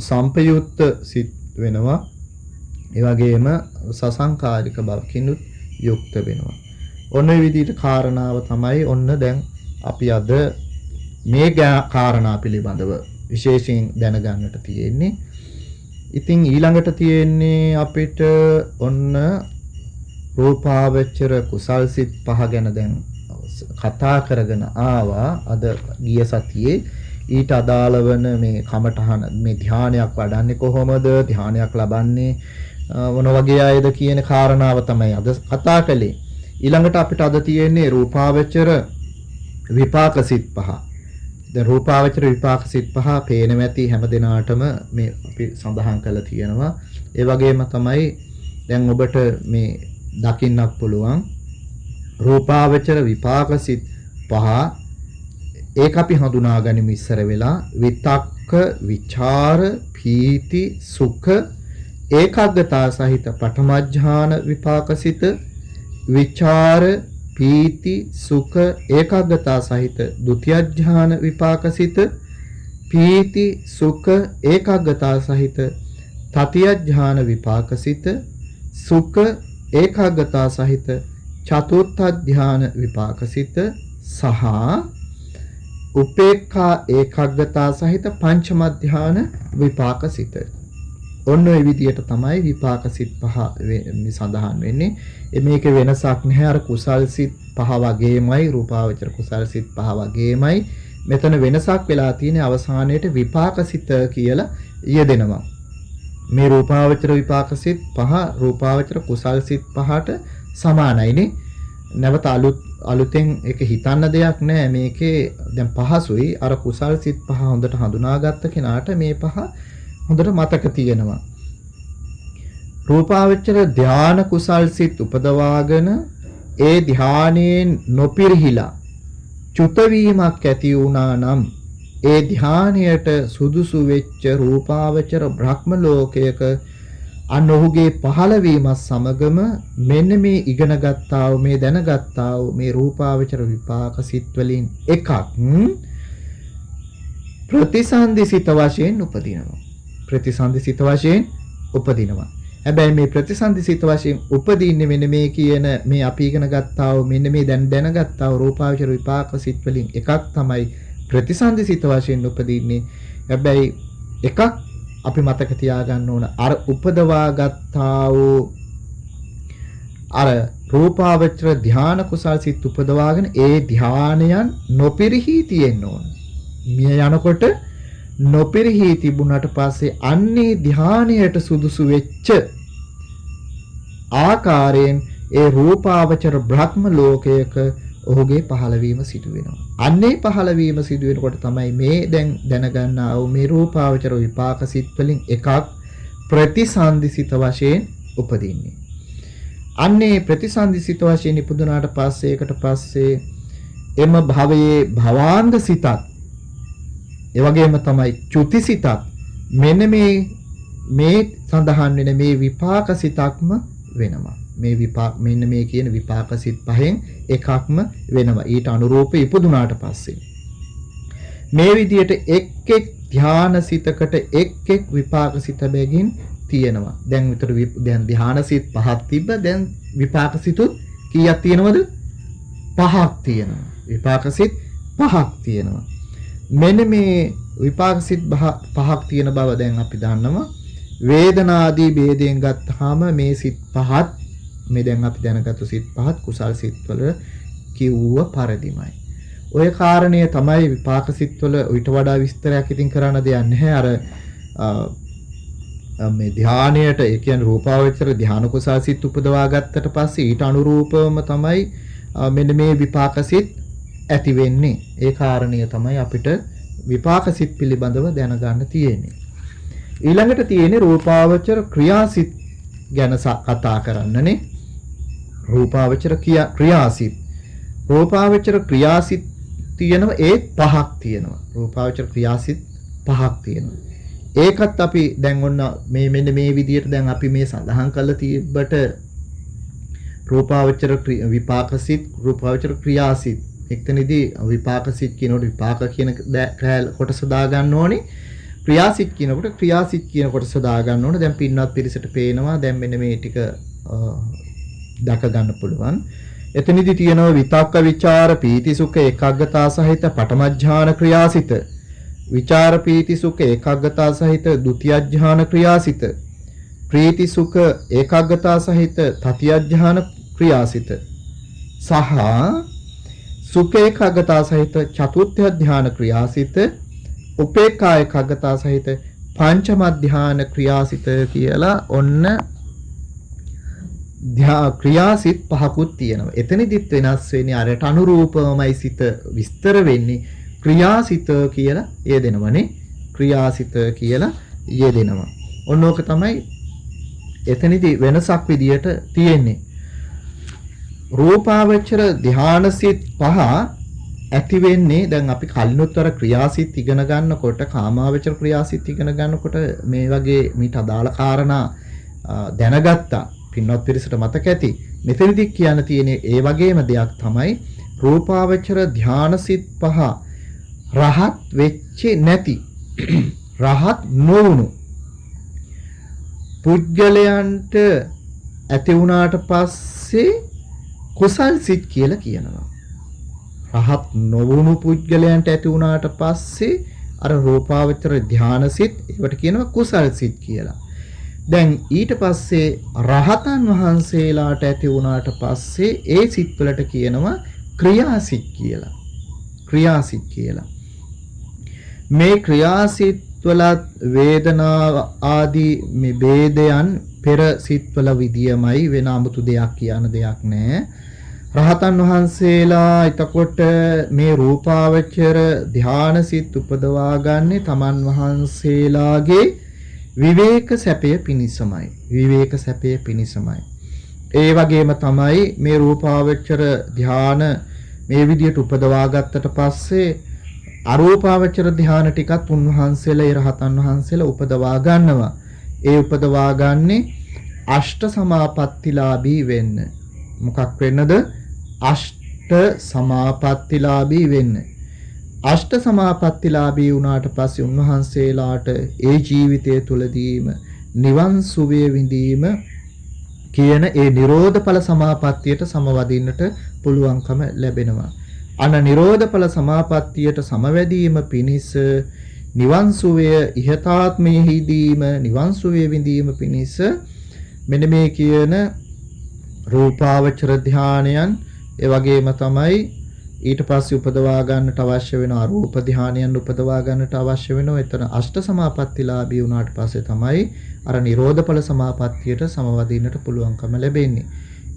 සම්පයුක්ත සිත් වෙනවා. ඒ වගේම සසංකාරික බවකිනුත් යුක්ත වෙනවා. ඔන්න ඒ විදිහට කාරණාව තමයි ඔන්න දැන් අපි අද මේ කාරණා පිළිබඳව විශේෂයෙන් දැනගන්නට තියෙන්නේ. ඉතින් ඊළඟට තියෙන්නේ අපිට ඔන්න රූපාවචර කුසල් සිත් 5 ගැන දැන් කතා කරගෙන ආවා අද ගිය සතියේ. ඊට අදාළ වන මේ කමඨහන මේ ධානයක් වඩන්නේ කොහොමද, ධානයක් ලබන්නේ මොන වගේ අයද කියන කාරණාව තමයි අද කතා කළේ. ඊළඟට අපිට අද තියෙන්නේ රූපාවචර විපාක සිත් 5. දැන් රූපාවචර විපාක සිත් 5 පේන ඇති හැම දිනාටම මේ අපි සඳහන් කරලා තියෙනවා. ඒ වගේම තමයි දැන් ඔබට මේ දකින්නත් පුළුවන් රූපාවචර විපාක සිත් 5 ඒක අපි හඳුනා ගනිමු ඉස්සර වෙලා විතක්ක විචාර පීති සුඛ ඒකාග්‍රතා සහිත පඨම ඥාන විපාක සිත විචාර පීති සුඛ ඒකාග්‍රතා සහිත ဒုတိ ය ඥාන විපාක සිත පීති සුඛ ඒකාග්‍රතා සහිත තතිය ඥාන විපාක සිත සුඛ ඒකාග්‍රතා සහිත චතුර්ථ ධ්‍යාන විපාක සිත සහ උපේක්ඛා ඒකාග්‍රතා සහිත පංචම ධ්‍යාන විපාක සිත. ඔන්න ඔය විදිහට තමයි විපාක සිත් 5 සඳහන් වෙන්නේ. මේකේ වෙනසක් නැහැ. අර කුසල් සිත් 5 වගේමයි රූපාවචර කුසල් සිත් 5 වගේමයි. මෙතන වෙනසක් වෙලා තියෙන්නේ අවසානයේට විපාක සිත කියලා යෙදෙනවා. මේ රූපාවචර විපාක සිත් 5 රූපාවචර කුසල් සිත් 5ට සමානයිනේ. නැවත අලුතෙන් ඒක හිතන්න දෙයක් නැහැ. මේකේ දැන් පහසුයි. අර කුසල් සිත් 5 හොඳට හඳුනාගත්ත කෙනාට මේ 5 හොඳට මතක තියෙනවා. රූපාවචර ධාන කුසල් සිත් උපදවාගෙන ඒ ධානයෙන් නොපිරිහිලා චුත වීමක් ඇති වුණා නම් ඒ ධානයට සුදුසු වෙච්ච රූපාවචර බ්‍රහ්ම ලෝකයක අන්න ඔහුගේ පහළවීමත් සමගම මෙන්න මේ ඉගෙන ගත්තා වූ මේ දැනගත්තා වූ මේ රූපාවචර විපාක සිත් වලින් එකක් ප්‍රතිසන්දිසිත වශයෙන් උපදිනවා. ප්‍රතිසන්දිසිත වශයෙන් උපදිනවා. හැබැයි මේ ප්‍රතිසන්දිසිත වශයෙන් උපදින්නේ මෙන්න මේ කියන මේ අපි ඉගෙන ගත්තා වූ මෙන්න මේ දැනගත්තා වූ රූපාවචර විපාක සිත් වලින් එකක් තමයි ප්‍රතිසන්දිසිත වශයෙන් උපදින්නේ. හැබැයි එකක් අපි මතක තියාගන්න ඕන අර උපදවා ගත්තා වූ අර රූපාවචර ධාන කුසල් සිත් උපදවාගෙන ඒ ධානයන් නොපිරිහි තියෙන්න ඕන. මිය යනකොට නොපිරිහි තිබුණාට පස්සේ අන්නේ ධානයට සුදුසු වෙච්ච ආකාරයෙන් ඒ රූපාවචර බ්‍රහ්ම ලෝකයක ඔහුගේ පහළවීම සිදු වෙනවා. අන්නේ පහළවීම සිදු වෙනකොට තමයි මේ දැන් දැනගන්නා වූ මේ රූපාවචර විපාක සිත් වලින් එකක් ප්‍රතිසන්දිසිත වශයෙන් උපදින්නේ. අන්නේ ප්‍රතිසන්දිසිත වශයෙන් ඉපදුනාට පස්සේ ඒකට පස්සේ එම භවයේ භවාංග සිතත් ඒ වගේම තමයි චුතිසිතත් මෙන්න මේ සඳහන් වෙන මේ විපාක සිතක්ම වෙනවා. මේ මෙන්න මේ කියන විපාක සිත් පහෙන් එකක්ම වෙනවා. ඊට අනුරූපව ඉපදුනාට පස්සේ මේ විදිහට එක් ධාන සිතකට එක් විපාක සිත බැගින් තියෙනවා. දැන් විතර දැන් ධාන සිත් පහක් තිබ්බ. දැන් විපාක සිතුත් කීයක් තියෙනවද? පහක් තියෙනවා. විපාක සිත් පහක් තියෙනවා. මෙන්න මේ විපාක සිත් පහක් තියෙන බව දැන් අපි දන්නවා. වේදනාදී ભેදයෙන් ගත්තාම මේ සිත් පහත් මේ දැන් අපි දැනගත්තු සිත් පහත් කුසල් සිත්වල කිව්ව පරිදිමයි. ඔය කාරණය තමයි විපාක සිත්වල ඊට වඩා විස්තරයක් ඉතින් කරන්න දෙයක් නැහැ. අර මේ ධානයට ඒ කියන්නේ රූපාවචර ධාන කුසල් සිත් උපදවා ගත්තට පස්සේ ඊට අනුරූපවම තමයි මෙන්න මේ විපාක සිත් ඇති වෙන්නේ. ඒ කාරණය තමයි අපිට විපාක සිත් පිළිබඳව දැනගන්න තියෙන්නේ. ඊළඟට තියෙන්නේ රූපාවචර ක්‍රියාසිත ගැන කතා කරන්නනේ. රූපාවචර ක්‍රියාසිත. රූපාවචර ක්‍රියාසිත තියෙනවා ඒ පහක් තියෙනවා. රූපාවචර ක්‍රියාසිත පහක් තියෙනවා. ඒකත් අපි දැන් ඔන්න මේ මෙන්න මේ විදිහට දැන් අපි මේ සඳහන් කරලා තිබ්බට රූපාවචර විපාකසිත රූපාවචර ක්‍රියාසිත එක්තනදී විපාකසිත කියනකොට විපාක කියන කොටස දා ගන්න ඕනේ. ක්‍රියාසිත කියනකොට ක්‍රියාසිත කියන කොටස දා ගන්න ඕනේ. දැන් පින්වත් පිරිසට පේනවා දැන් මෙන්න මේ ටික දක ගන්න පුළුවන්. එතනදී තියෙනවා විතක්ක විචාර පීති සුඛ ඒකාග්‍රතා සහිත පඨම ඥාන ක්‍රියාසිත. විචාර පීති සුඛ ඒකාග්‍රතා සහිත ဒုတိ ය ඥාන ක්‍රියාසිත. ප්‍රීති සුඛ ඒකාග්‍රතා සහිත තතිය ඥාන ක්‍රියාසිත. සහ සුඛ ඒකාග්‍රතා සහිත චතුර්ථ ඥාන ක්‍රියාසිත. උපේක්ඛා ඒකාග්‍රතා සහිත පංචම ඥාන ක්‍රියාසිත කියලා ඔන්න ක්‍රියාසිත පහකුත් තියෙනවා. එතනදිත් වෙනස් වෙන්නේ අරට අනුරූපවමයි සිත විස්තර වෙන්නේ. ක්‍රියාසිත කියලා යෙදෙනවනේ. ක්‍රියාසිත කියලා යෙදෙනවා. ඔන්නෝක තමයි එතනදී වෙනසක් විදියට තියෙන්නේ. රූපාවචර ධානසිත පහ ඇති වෙන්නේ දැන් අපි කලිනුත්තර ක්‍රියාසිත ඉගෙන ගන්නකොට කාමාවචර ක්‍රියාසිත ඉගෙන ගන්නකොට මේ වගේ මීට අදාළ කාරණා දැනගත්තා. පින්වත් පිරිසට මතක ඇති. මෙතනදී කියන්න තියෙන්නේ ඒ වගේම දෙයක් තමයි රූපාවචර ධානසිත පහ රහත් වෙච්ච නැති රහත් නොවුණු පුද්ගලයන්ට ඇති වුණාට පස්සේ කුසල් සිත් කියලා කියනවා. රහත් නොවුණු පුද්ගලයන්ට ඇති වුණාට පස්සේ අර රූපාවචර ධානසිත ඒවට කියනවා කුසල් සිත් කියලා. දැන් ඊට පස්සේ රහතන් වහන්සේලාට ඇති වුණාට පස්සේ ඒ සිත්වලට කියනවා ක්‍රියාසිත කියලා. ක්‍රියාසිත කියලා. මේ ක්‍රියාසිත වල වේදනා ආදී මේ ભેදයන් පෙර සිත්වල විදියමයි වෙන 아무තු දෙයක් කියන දෙයක් නැහැ. රහතන් වහන්සේලා එතකොට මේ රූපාවචර ධානසිත උපදවා ගන්නේ තමන් වහන්සේලාගේ විවේක සැපය පිණිසමයි. විවේක සැපය පිණිසමයි. ඒ වගේම තමයි මේ රූපාවචර ධාන මේ විදියට උපදවා ගත්තට පස්සේ අරූපාවචර ධාන ටිකත් උන්වහන්සේලා රහතන් වහන්සේලා උපදවා ගන්නවා. ඒ උපදවා ගන්නේ අෂ්ට සමාපත්තිලාභී වෙන්න. මොකක් වෙන්නද? අෂ්ට සමාපත්තිලාභී වෙන්න. අෂ්ට සමාපත්තිලාභී වුණාට පස්සේ උන්වහන්සේලාට ඒ ජීවිතය තුළදීම නිවන් සුවය විඳීම කියන ඒ නිරෝධ ඵල සමාපත්තියට සමවදින්නට පුළුවන්කම ලැබෙනවා. අන නිරෝධ ඵල සමාපත්තියට සමවැදීම පිණිස නිවන් සුවය ඉහතාත්මයෙහිදීම නිවන් සුවය විඳීම පිණිස මෙන්න මේ කියන රූපාවචර ධානයන් ඒ වගේම තමයි ඊට පස්සේ උපදවා ගන්නට අවශ්‍ය වෙන අරූප ධානයන් උපදවා ගන්නට අවශ්‍ය වෙනවා. එතන අෂ්ට සමාපත්තිලාභී වුණාට පස්සේ තමයි අර නිරෝධ ඵල සමාපත්තියට සමවදින්නට පුළුවන්කම ලැබෙන්නේ.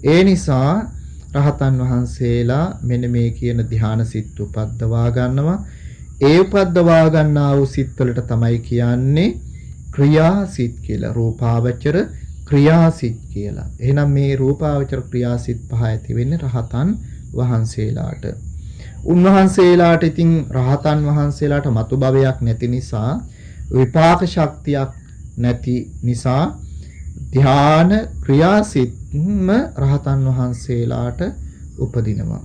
ඒ නිසා රහතන් වහන්සේලා මෙන්න මේ කියන ධාන සිත් උපද්දවා ගන්නවා. ඒ උපද්දවා ගන්නා වූ සිත් වලට තමයි කියන්නේ ක්‍රියා සිත් කියලා. රූපාවචර ක්‍රියාසිත කියලා. එහෙනම් මේ රූපාවචර ක්‍රියාසිත පහ ඇති වෙන්නේ රහතන් වහන්සේලාට. උන්වහන්සේලාට ඉතින් රහතන් වහන්සේලාට මතු භවයක් නැති නිසා විපාක ශක්තියක් නැති නිසා ධ්‍යාන ක්‍රියාසිතම රහතන් වහන්සේලාට උපදිනවා.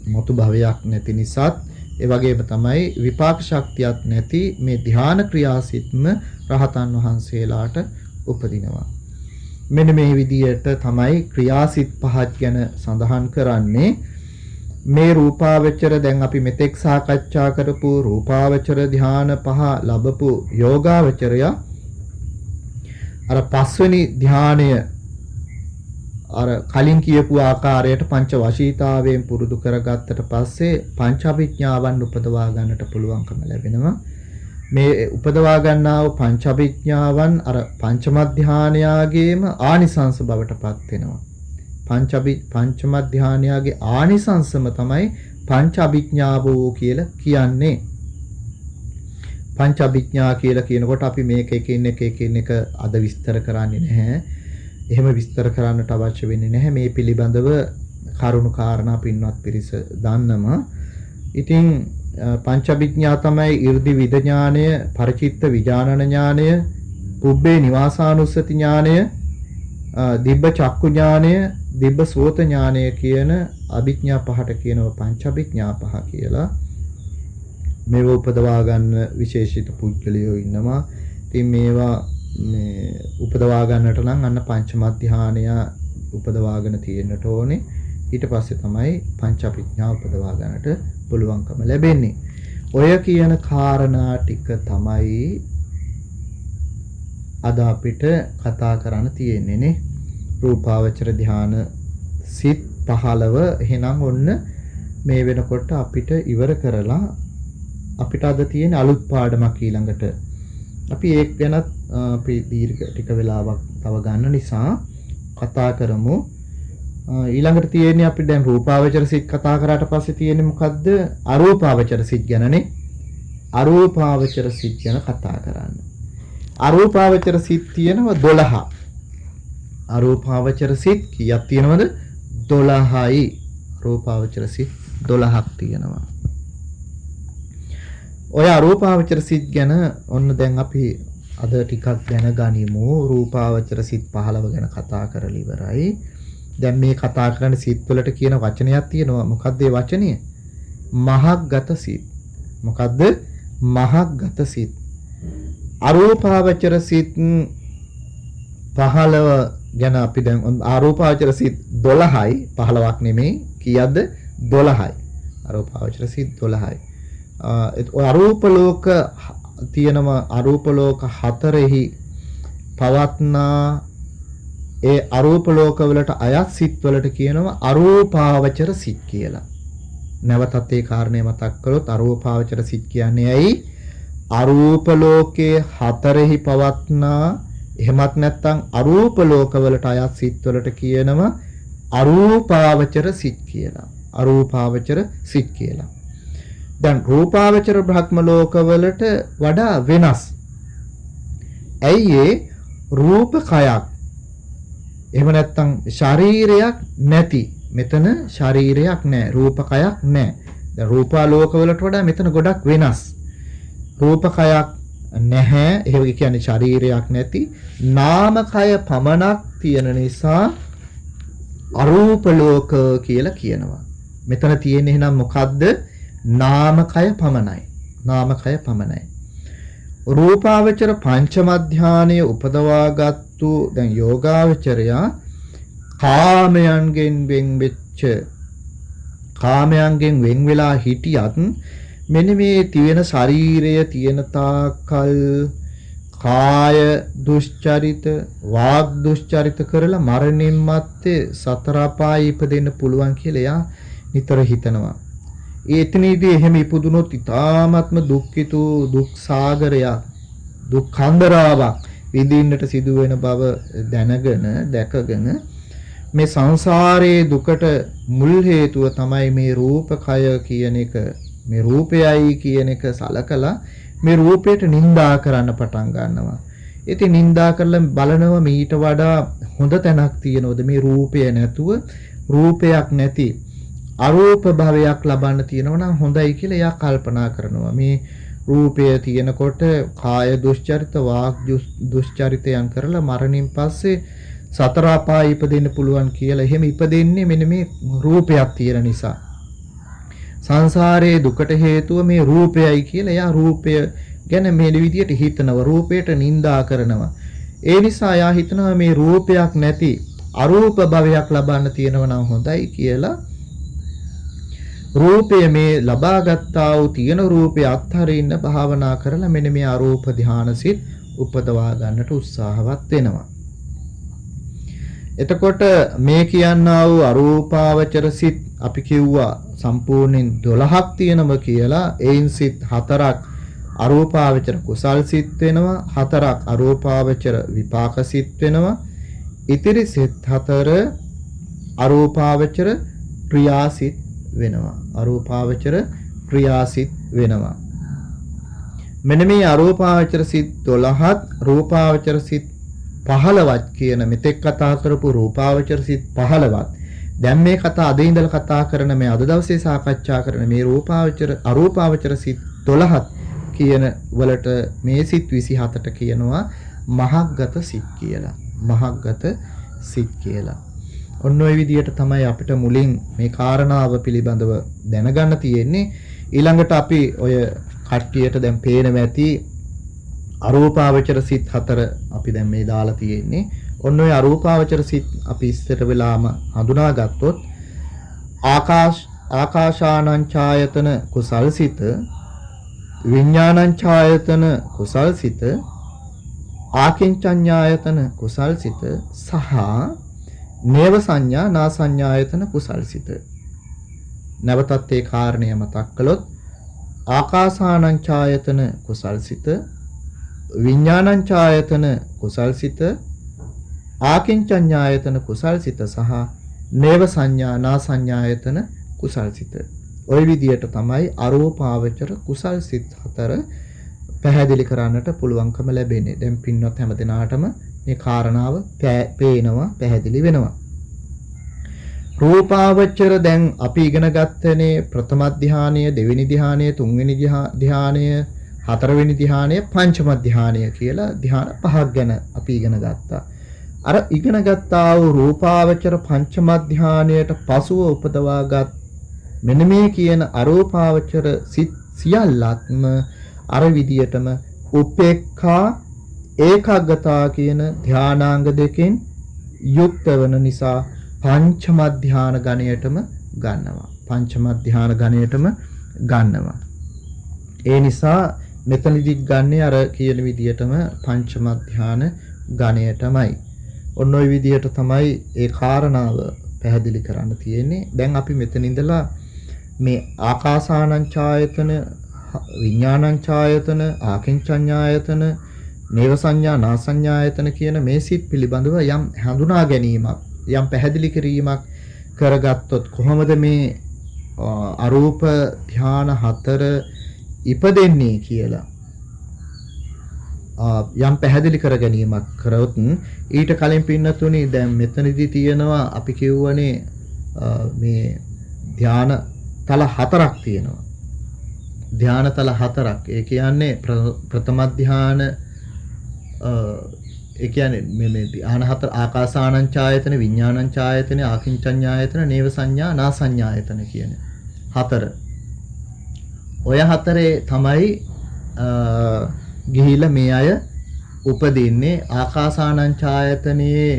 මතු භවයක් නැති නිසාත් ඒ වගේම තමයි විපාක ශක්තියක් නැති මේ ධ්‍යාන ක්‍රියාසිතම රහතන් වහන්සේලාට උපදිනවා. මෙන්න මේ විදිහට තමයි ක්‍රියාසිත පහක් ගැන සඳහන් කරන්නේ. මේ රූපාවචර දැන් අපි මෙතෙක් සාකච්ඡා කරපු රූපාවචර ධ්‍යාන පහ ලැබපු යෝගාවචරය අර පස්වෙනි ධ්‍යානය අර කලින් කියපු ආකාරයට පංච වශීතාවයෙන් පුරුදු කරගත්තට පස්සේ පංච අභිඥාවන් උපදවා ගන්නට පුළුවන්කම ලැබෙනවා. මේ උපදවා ගන්නා වූ පංච අභිඥාවන් අර පංචම ධානයාගේම ආනිසංස බවට පත් වෙනවා. පංචම ධානයාගේ ආනිසංසම තමයි පංච අභිඥාවෝ කියලා කියන්නේ. පංච අභිඥා කියලා කියනකොට අපි මේක එකින් එක අද විස්තර කරන්නේ නැහැ. එහෙම විස්තර කරන්නට අවශ්‍ය වෙන්නේ නැහැ. මේ පිළිබඳව කරුණු කාරණා පින්වත් පිරිස දන්නම. ඉතින් පංචඅභිඥා තමයි 이르දි විද ඥානය, පරිචිත්ත විඥානන ඥානය, පුබ්බේ නිවාසානුස්සති ඥානය, දිබ්බ චක්කු ඥානය, දිබ්බ සෝත ඥානය කියන අභිඥා පහට කියනවා පංචඅභිඥා පහ කියලා. මේව උපදවා ගන්න විශේෂිත පුද්ගලයෝ ඉන්නවා. ඉතින් මේවා මේ උපදවා ගන්නට නම් අන්න පංචම ධානය උපදවාගෙන තියෙන්නට ඕනේ. ඊට පස්සේ තමයි පංච අභිඥා උපදවා ගන්නට පුළුවන්කම ලැබෙන්නේ. ඔය කියන කාරණා ටික තමයි අද අපිට කතා කරන්න තියෙන්නේ නේ. රූපාවචර ධාන සිත් 15 එහෙනම් ඔන්න මේ වෙනකොට අපිට ඉවර කරලා අපිට අද තියෙන අලුත් පාඩමක් ඊළඟට අපි ඒක ගැනත් අපි දීර්ඝ ටික වෙලාවක් තව ගන්න නිසා කතා කරමු. ඊළඟට තියෙන්නේ අපි දැන් රූපාවචර සිත් කතා කරාට පස්සේ තියෙන්නේ මොකද්ද? අරූපාවචර සිත් ගැනනේ. අරූපාවචර සිත් ගැන කතා කරන්න. අරූපාවචර සිත් තියෙනවා 12. අරූපාවචර සිත් කීයක් තියෙනවද? 12යි. රූපාවචර සිත් 12ක් තියෙනවා. ඔය අරූපාවචර සිත් ගැන ඔන්න දැන් අපි අද ටිකක් දැනගනිමු. රූපාවචර සිත් 15 ගැන කතා කරලා ඉවරයි. දැන් මේ කතා කරන සිත් වලට කියන වචනයක් තියෙනවා. මොකක්ද ඒ වචනය? මහග්ගත සිත්. මොකක්ද? මහග්ගත සිත්. අරූපාවචර සිත් 15 ගැන අපි දැන් අරූපාවචර සිත් 12යි 15ක් නෙමෙයි. කීයක්ද? 12යි. අරූපාවචර සිත් 12යි. අරූප ලෝක තියෙනවා. අරූප ලෝක 4ෙහි පවත්නා ඒ අරූප ලෝක වලට අයත් සිත් වලට කියනවා අරූපාවචර සිත් කියලා. නැවතත් ඒ කාරණේ මතක් කළොත් අරූපාවචර සිත් කියන්නේ ඇයි? අරූප ලෝකයේ 4එහි පවත්නා එහෙමත් නැත්නම් අරූප ලෝක වලට අයත් සිත් වලට කියනවා අරූපාවචර සිත් කියලා. අරූපාවචර සිත් කියලා. දැන් රූපාවචර බ්‍රහ්ම ලෝකවලට වඩා වෙනස්. ඇයි ඒ? රූප කයක්. එහෙම නැත්නම් ශරීරයක් නැති. මෙතන ශරීරයක් නැහැ. රූප කයක් නැහැ. දැන් රූපාලෝකවලට වඩා මෙතන ගොඩක් වෙනස්. රූප කයක් නැහැ. ඒ කියන්නේ ශරීරයක් නැති. නාමකය පමණක් තියෙන නිසා අරූප ලෝක කියලා කියනවා. මෙතන තියෙන්නේ එහෙනම් මොකද්ද? නාමකය පමණයි. නාමකය පමණයි. රූපාවචර පංචම ධානයේ උපදවාගත්තු දැන් යෝගාවචරයා කාමයන්ගෙන් වෙන් වෙච්ච කාමයන්ගෙන් වෙන් වෙලා හිටියත් මෙන්න මේ තියෙන ශරීරය තියෙන තාකල් කාය දුෂ්චරිත වාග් දුෂ්චරිත කරලා මරණින් මත්තේ සතර අපායේ ඉපදෙන්න පුළුවන් කියලා එයා නිතර හිතනවා. ඒතනීදී එහෙම ඉපදුනොත් ඊ타ත්ම දුක්ඛිතු දුක් සාගරයක් දුක් කන්දරාවක් විඳින්නට සිදු වෙන බව දැනගෙන දැකගෙන මේ සංසාරයේ දුකට මුල් හේතුව තමයි මේ රූපකය කියන එක. මේ රූපයයි කියන එක සලකලා මේ රූපයට නිඳා කරන්න පටන් ගන්නවා. ඉතින් නින්දා කරලා බලනවා මීට වඩා හොඳ තැනක් තියෙනවද මේ රූපය නැතුව රූපයක් නැති අරූප භවයක් ලබන්න තියෙනවා නම් හොඳයි කියලා එයා කල්පනා කරනවා. මේ රූපය තියෙනකොට කාය දුස්චරිත වාග් දුස්චරිතයන් කරලා මරණින් පස්සේ සතර අපාය ඉපදෙන්න පුළුවන් කියලා. එහෙම ඉපදෙන්නේ මෙන්න මේ රූපයක් තියෙන නිසා. සංසාරයේ දුකට හේතුව මේ රූපයයි කියලා එයා රූපය ගැන මේ විදිහට හිතනවා. රූපයට නිඳා කරනවා. ඒ නිසා එයා හිතනවා මේ රූපයක් නැති අරූප භවයක් ලබන්න තියෙනවා නම් හොඳයි කියලා. රූපය මේ ලබාගත්තා වූ තියෙන රූපය අත්හරින්න භාවනා කරලා මෙන්න මේ අරූප ධානසිත උපදවා ගන්නට උත්සාහවත් වෙනවා. එතකොට මේ කියන්නා වූ අරූපාවචර සිත් අපි කිව්වා සම්පූර්ණයෙන් 12ක් තියෙනවා කියලා. එයින් සිත් 4ක් අරූපාවචර කුසල් සිත් වෙනවා, 4ක් අරූපාවචර විපාක සිත් වෙනවා. ඉතිරි සිත් 4 අරූපාවචර ක්‍රියාසිත වෙනවා. අරූපාවචර ක්‍රියාසිත වෙනවා. මෙන්න මේ අරූපාවචර සිත් 12ත් රූපාවචර සිත් 15ත් කියන මෙතෙක් කතා කරපු රූපාවචර සිත් 15ත් දැන් මේ කතා අද ඉඳලා කතා කරන මේ අද දවසේ සාකච්ඡා කරන මේ රූපාවචර අරූපාවචර සිත් 12ත් කියන වලට මේ සිත් 27ට කියනවා මහග්ගත සිත් කියලා. මහග්ගත සිත් කියලා. ඔන්න ඔය විදිහට තමයි අපිට මුලින් මේ කාරණාව පිළිබඳව දැනගන්න තියෙන්නේ. ඊළඟට අපි ඔය කට්ටියට දැන් පේනවා ඇති අරූපාවචර සිත් 4 අපි දැන් මේ දාලා තියෙන්නේ. ඔන්න ඔය අරූපාවචර සිත් අපි ඉස්සර වෙලාම හඳුනා ගත්තොත් ආකාශානං ඡායතන කුසල්සිත, විඥානං ඡායතන කුසල්සිත, ආකින්චඤ්ඤායතන කුසල්සිත සහ නේව සංඥා නා සංඥායතන කුසල්සිත. නැවතත් ඒ කාරණය මතක් කළොත් ආකාසානං ඡායතන කුසල්සිත, විඥානං ඡායතන කුසල්සිත, ආකින්චඤ්ඤායතන කුසල්සිත සහ නේව සංඥා නා සංඥායතන කුසල්සිත. ওই විදියට තමයි අරූපාවචර කුසල්සිත 4 පැහැදිලි කරන්නට පුළුවන්කම ලැබෙන්නේ. දැන් පින්වත් හැමදෙනාටම මේ කාරණාව පේනවා, පැහැදිලි වෙනවා. රූපාවචර දැන් අපි ඉගෙන ගත්තනේ ප්‍රථම ධානය, දෙවෙනි ධානය, තුන්වෙනි ධානය, හතරවෙනි ධානය, පංචම ධානය කියලා ධාන පහක් ගැන අපි ඉගෙන ගත්තා. අර ඉගෙන ගත්තා වූ රූපාවචර පංචම ධානයට පසුව උපදවාගත් මෙන්න මේ කියන අරූපාවචර සිත් සියල්ලක්ම අර විදියටම උපේක්ඛා ඒකාග්‍රතා කියන ධානාංග දෙකෙන් යුක්ත වන නිසා පංචම ධාන ගණයටම ගන්නවා. පංචම ධාන ගණයටම ගන්නවා. ඒ නිසා මෙතනදි ගන්නේ අර කියන විදියටම පංචම ධාන ගණයටමයි. ඔන්න ඔය විදියට තමයි ඒ කාරණාව පැහැදිලි කරන්න තියෙන්නේ. දැන් අපි මෙතන ඉඳලා මේ ආකාසානං ඡායතන, විඥානං ඡායතන, ආකින්චඤ්ඤායතන, නේව සංඥා නා සංඥායතන කියන මේ සිත් පිළිබඳව යම් හඳුනා ගැනීමක්, යම් පැහැදිලි කිරීමක් කරගත්තොත් කොහොමද මේ අරූප ධාන 4 ඉපදෙන්නේ කියලා යම් පැහැදිලි කර ගැනීමක් කරොත් ඊට කලින් පින්නතුනි දැන් මෙතනදී තියෙනවා අපි කියවනේ මේ ධාන තල 4ක් තියෙනවා. ධාන තල 4ක්. ඒ කියන්නේ ප්‍රථම ධාන ඒ කියන්නේ මේ ධාන 4 ආකාසානං ඡායතන, විඥානං ඡායතන, ආකින්චඤ්ඤායතන, නේව සංඥා නා සංඥායතන කියන 4. ඔය 4 තමයි ගිහිලා මේ අය උපදින්නේ. ආකාසානං ඡායතනයේ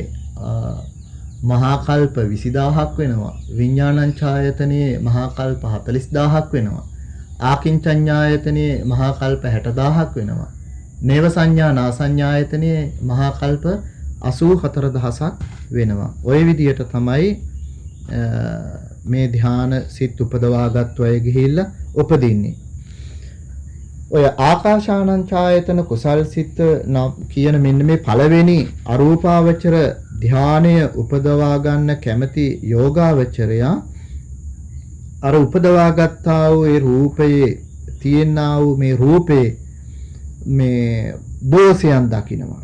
මහා කල්ප 20000ක් වෙනවා. විඥානං ඡායතනයේ මහා කල්ප 40000ක් වෙනවා. ආකින්චඤ්ඤායතනයේ මහා කල්ප 60000ක් වෙනවා. නේව සංඥා නා සංඥායතනයේ මහා කල්ප 84000ක් වෙනවා. ওই විදියට තමයි මේ ධාන සිත් උපදවාගත් අය ගිහිල්ලා උපදින්නේ. ඔය ආකාශානං ඡායතන කුසල් සිත් කියන මෙන්න මේ පළවෙනි අරූපාවචර ධානය උපදවා ගන්න කැමැති යෝගාවචරයා අර උපදවා ගත්තා වූ ඒ රූපයේ තියෙනා වූ මේ රූපේ මේ දෝෂයන් දකිනවා.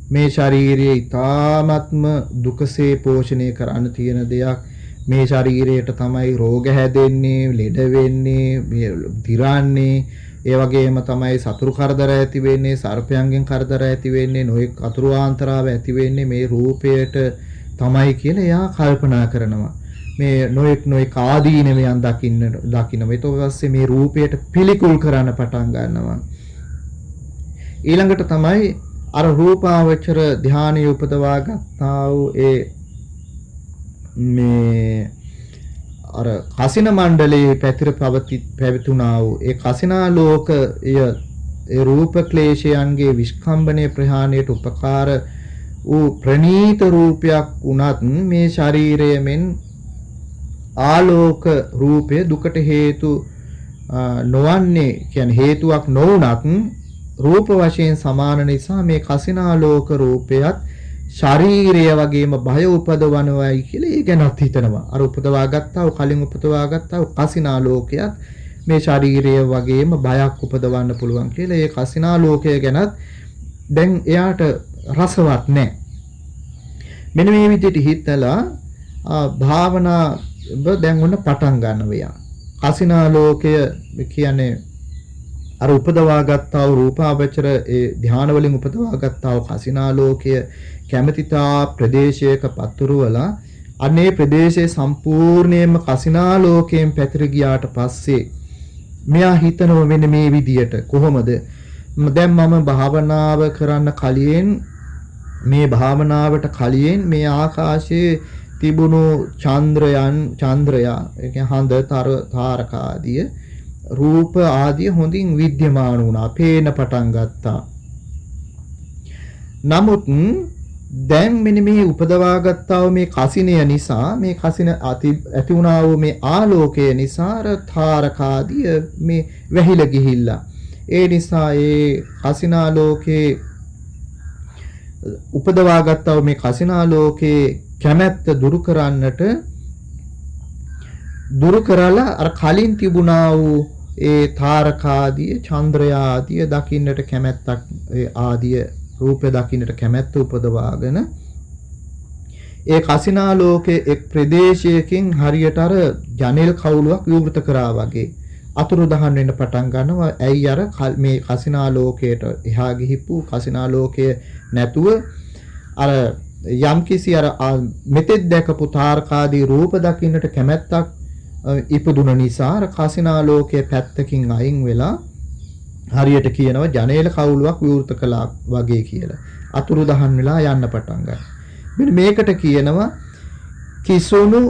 මේ ශරීරය ඊ타ත්ම දුකසේ පෝෂණය කරන්න තියෙන දෙයක්. මේ ශරීරයට තමයි රෝග හැදෙන්නේ, ලෙඩ වෙන්නේ, දිරන්නේ. ඒ වගේම තමයි සතුරු කරදර ඇති වෙන්නේ, සර්පයන්ගෙන් කරදර ඇති වෙන්නේ, නොයෙක් අතුරු ආන්තරාව ඇති වෙන්නේ මේ රූපයට තමයි කියලා එයා කල්පනා කරනවා. මේ නොයෙක් ආදීනමයන් දකින්න. ඊට පස්සේ මේ රූපයට පිළිකුල් කරන්න පටන් ගන්නවා. ඊළඟට තමයි අර රූපාවචර ධානය උපදවා ගන්නා වූ ඒ මේ අර කසින මණ්ඩලයේ පැතිර පැවතුනා වූ ඒ කසිනාලෝකය ඒ රූප ක්ලේශයන්ගේ විස්කම්බනේ ප්‍රහාණයට උපකාර වූ ප්‍රනීත රූපයක් වුණත් මේ ශරීරයෙන් ආලෝක රූපය දුකට හේතු නොවන්නේ කියන්නේ හේතුවක් නොවුණත් රූප වශයෙන් සමාන නිසා මේ කසිනාලෝක රූපයත් ශරීරය වගේම බය උපදවනවයි කියලා ඒ ගැනත් හිතනවා. අර උපදවා ගත්තා වූ කලින් උපදවා ගත්තා වූ කසිනාලෝකයත් මේ ශරීරය වගේම බයක් උපදවන්න පුළුවන් කියලා ඒ කසිනාලෝකය ගැනත් දැන් එයාට රසවත් නැහැ. මෙන්න මේ විදිහට හිතලා භාවනාව දැන් ඔන්න පටන් ගන්නවා. කසිනාලෝකය කියන්නේ අර උපදවා ගත්තා වූ රූපාවචර ඒ ධාන වලින් උපදවා ගත්තා වූ කසිනාලෝකය කැමැතිතා ප්‍රදේශයක පතුරවලා අනේ ප්‍රදේශයේ සම්පූර්ණයෙන්ම කසිනාලෝකයෙන් පැතිර ගියාට පස්සේ මෙයා හිතනව මෙන්න මේ විදියට කොහොමද දැන් මම භාවනාව කරන්න කලින් මේ භාවනාවට කලින් මේ ආකාශයේ තිබුණු චන්ද්‍රයා ඒ කියන්නේ හඳ තාරක ආදී රූප ආදී හොඳින් විද්‍යමාන වුණා පේන පටන් ගත්තා. නමුත් දැන් මෙන්න මේ උපදවා ගත්තා වූ මේ කසිනය නිසා මේ කසින ඇති වුණා වූ මේ ආලෝකය නිසා තාරක ආදී මේ වැහිලා ගිහිල්ලා ඒ නිසා ඒ කසිනාලෝකේ උපදවා ගත්තා වූ මේ කසිනාලෝකේ කැමැත්ත දුරු කරලා අර කලින් තිබුණා වූ ඒ තාරකාදී චන්ද්‍රයාදී දකින්නට කැමැත්තක් ආදී රූපය දකින්නට කැමැත්ත උපදවාගෙන ඒ කසිනාලෝකයේ එක් ප්‍රදේශයකින් හරියට අර ජනෙල් කවුලුවක් විවෘත කරා වගේ අතුරුදහන් වෙන්න පටන් ගන්නවා. ඇයි අර මේ කසිනාලෝකයට එහා ගිහිපු කසිනාලෝකය නැතුව අර යම්කිසි අර මෙතෙක් දැකපු තාරකාදී රූප දකින්නට කැමැත්තක් ඉපදුන නිසා අර කසිනාලෝකයේ පැත්තකින් අයින් වෙලා හරියට කියනවා ජනේල කවුලුවක් විවෘත කළා වගේ කියලා. අතුරුදහන් වෙලා යන්න පටන් ගන්නවා. මෙන්න මේකට කියනවා කිසුණු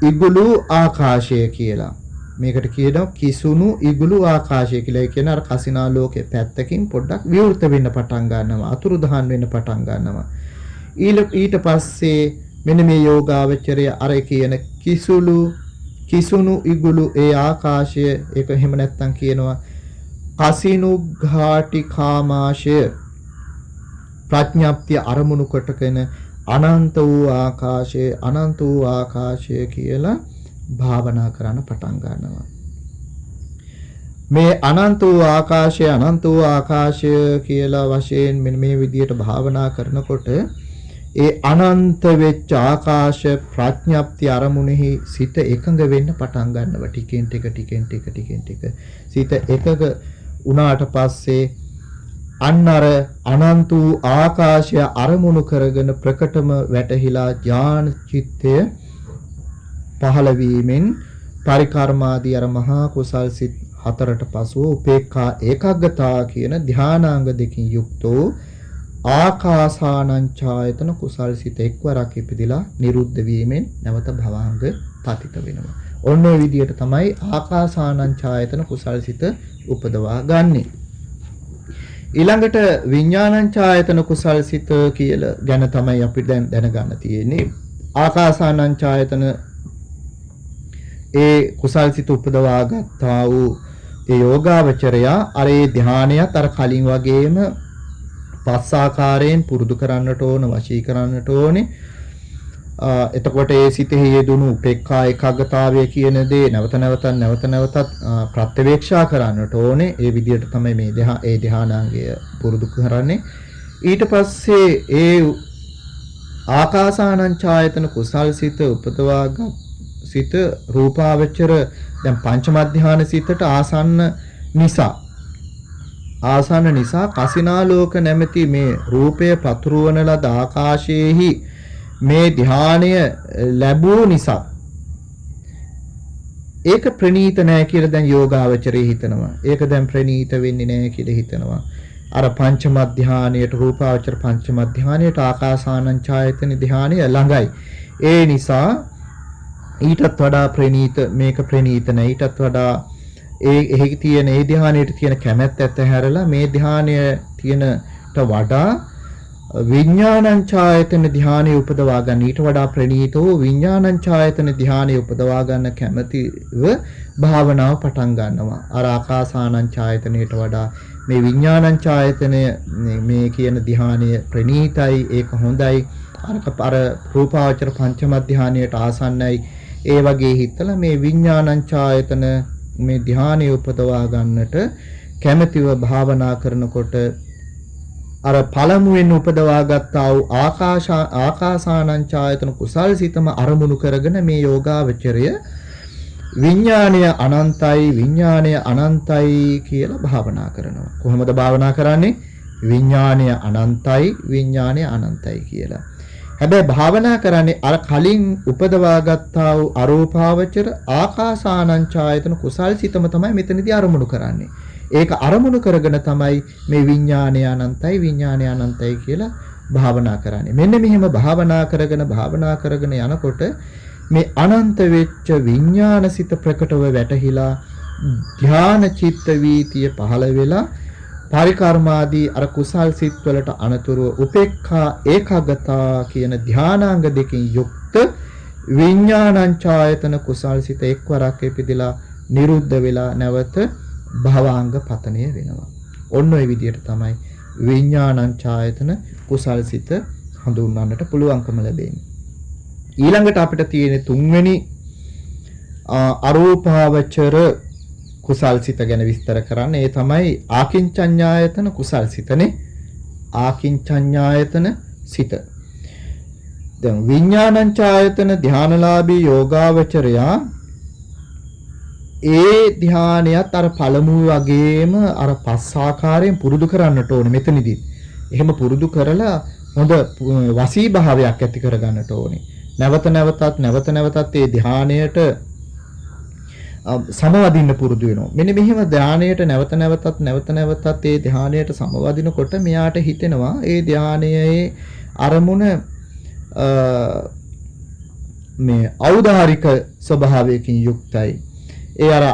ඉගුළු ආකාශය කියලා. මේකට කියනවා කිසුණු ඉගුළු ආකාශය කියලා. ඒ කියන්නේ අර කසිනාලෝකයේ පැත්තකින් පොඩ්ඩක් විවෘත වෙන්න පටන් ගන්නවා. අතුරුදහන් වෙන්න පටන් ගන්නවා. ඊට පස්සේ මෙන්න මේ යෝගාවචරය අර කියන කිසුණු ඉගුළු ඒ ආකාශය ඒක එහෙම නැත්තම් කියනවා කසිනුග්ඝාටි කාමාශය ප්‍රඥාප්තිය අරමුණු කොටගෙන අනන්ත වූ ආකාශය කියලා භාවනා කරන්න පටන් ගන්නවා. මේ අනන්ත වූ ආකාශය කියලා වශයෙන් මෙන්න මේ විදිහට භාවනා කරනකොට ඒ අනන්ත වෙච්ච ආකාශ ප්‍රඥාප්ති අරමුණෙහි සිත එකඟ වෙන්න පටන් ගන්නවා. ටිකෙන් ටික සිත එකඟ උනාට පස්සේ අන්න අර අනන්ත වූ ආකාශය අරමුණු කරගෙන ප්‍රකටම වැටහිලා ඥාන චිත්තය පහළ වීමෙන් පරිකර්මාදී අර මහා කුසල් සිත් හතරට පසුව උපේක්ඛා ඒකග්ගතා කියන ධානාංග දෙකින් යුක්තෝ ආකාසානං ඡායතන කුසල් සිත එක්වරක් ඉපදිලා නිරුද්ධ වීමෙන් නැවත භවංග පතිත වෙනවා. ඔන්න ඔය විදිහට තමයි ආකාසානං ඡායතන කුසල් සිත උපදවා ගන්නෙ. ඊළඟට විඥානං ඡායතන කුසල් සිත කියලා ගැන තමයි අපි දැන් දැනගන්න තියෙන්නේ. ආකාසානං ඡායතන ඒ කුසල් සිත උපදවා ගත්තා වූ ඒ යෝගාවචරයා අර ඒ ධානයත් අර කලින් වගේම පස් ආකාරයෙන් පුරුදු කරන්නට ඕන වශී කරන්නට ඕනේ. එතකොට ඒ සිතෙහි යෙදුණු උපේක්ඛා ඒකාග්‍රතාවය කියන දේ නැවත නැවතත් ප්‍රත්‍යවේක්ෂා කරන්නට ඕනේ. ඒ විදිහට තමයි මේ ඒ ධානාංගය පුරුදු කරන්නේ. ඊට පස්සේ ඒ ආකාසානං ඡායතන කුසල් සිත උපදවාගත් සිත රූපාවචර දැන් පංචම ධානය සිතට ආසන්න නිසා කසිනාලෝක නැමැති මේ රූපය පතුරවන ලද ආකාශයේහි මේ ධානය ලැබූ නිසා ඒක ප්‍රණීත නැහැ කියලා දැන් යෝගාවචරයේ හිතනවා. ඒක දැන් ප්‍රණීත වෙන්නේ නැහැ කියලා හිතනවා. අර පංචම ධානයට රූපාවචර පංචම ධානයට ආකාසානං ඡායතන ධානය ළඟයි. ඒ නිසා ඊටත් වඩා ප්‍රණීත මේක ප්‍රණීත නැහැ. ඊටත් වඩා එහි තියෙන ඒ ධානයට තියෙන කැමැත්ත ඇතහැරලා මේ ධානය තියෙනට වඩා විඥානං ඡායතන ධානය උපදවා ගන්න ඊට වඩා ප්‍රණීතෝ විඥානං ඡායතන ධානය උපදවා ගන්න කැමැතිව භාවනාව පටන් ගන්නවා. අර ආකාසානං ඡායතනයට වඩා මේ විඥානං ඡායතනය මේ කියන ධානය ප්‍රණීතයි ඒක හොඳයි. අර රූපාවචර පංචම ධානයට ආසන්නයි. ඒ වගේ හිතලා මේ විඥානං ඡායතන මේ ධානය උපදවා ගන්නට කැමැතිව භාවනා කරනකොට අර පළමුවෙන් උපදවා ගත්තා වූ ආකාසානං ඡායතන කුසල් සිතම අරමුණු කරගෙන මේ යෝගාවචරය විඥාණය අනන්තයි කියලා භාවනා කරනවා. කොහොමද භාවනා කරන්නේ? විඥාණය අනන්තයි කියලා. හැබැයි භාවනා කරන්නේ අර කලින් උපදවා ගත්තා වූ අරූපාවචර ආකාසානං ඡායතන කුසල් සිතම තමයි මෙතනදී අරමුණු කරන්නේ. ඒක අරමුණු කරගෙන තමයි මේ විඥානය අනන්තයි කියලා භාවනා කරන්නේ. මෙන්න මෙහෙම භාවනා කරගෙන යනකොට මේ අනන්ත වෙච්ච විඥානසිත ප්‍රකටව වැටහිලා ධාන චිත්ත වීතිය පහළ වෙලා පරිකර්මාදී අර කුසල් සිත් වලට අනතුරුව උපේක්ඛා ඒකාගතා කියන ධානාංග දෙකෙන් යුක්ත විඥානං ඡායතන කුසල් සිත එක්වරක් ඉපදිලා නිරුද්ධ වෙලා නැවත භවාංග පතනය වෙනවා. ඔන්න ඔය විදිහට තමයි විඥානං ඡායතන කුසල් සිත හඳුන්වන්නට පුළුවන්කම ලැබෙන්නේ. ඊළඟට අපිට තියෙන තුන්වෙනි අරූපාවචර කුසල් සිත ගැන විස්තර කරන්න. ඒ තමයි ආකින්චඤ්ඤායතන කුසල් සිතනේ. ආකින්චඤ්ඤායතන සිත. දැන් විඥානං ඡායතන ධානලාභී යෝගාවචරයා ඒ ධානයත් අර පළමු වගේම අර පස් ආකාරයෙන් පුරුදු කරන්නට ඕනේ මෙතනදී. එහෙම පුරුදු කරලා හොඳ වසී භාවයක් ඇති කර ගන්නට ඕනේ. නැවත නැවතත් ඒ ධානයට සමවදින්න පුරුදු වෙනවා. මෙන්න මෙහෙම ධානයට නැවත නැවතත් ඒ ධානයට සමවදිනකොට මෙයාට හිතෙනවා ඒ ධානයේ අරමුණ මේ ඖදාරික ස්වභාවයකින් යුක්තයි. ඒ අර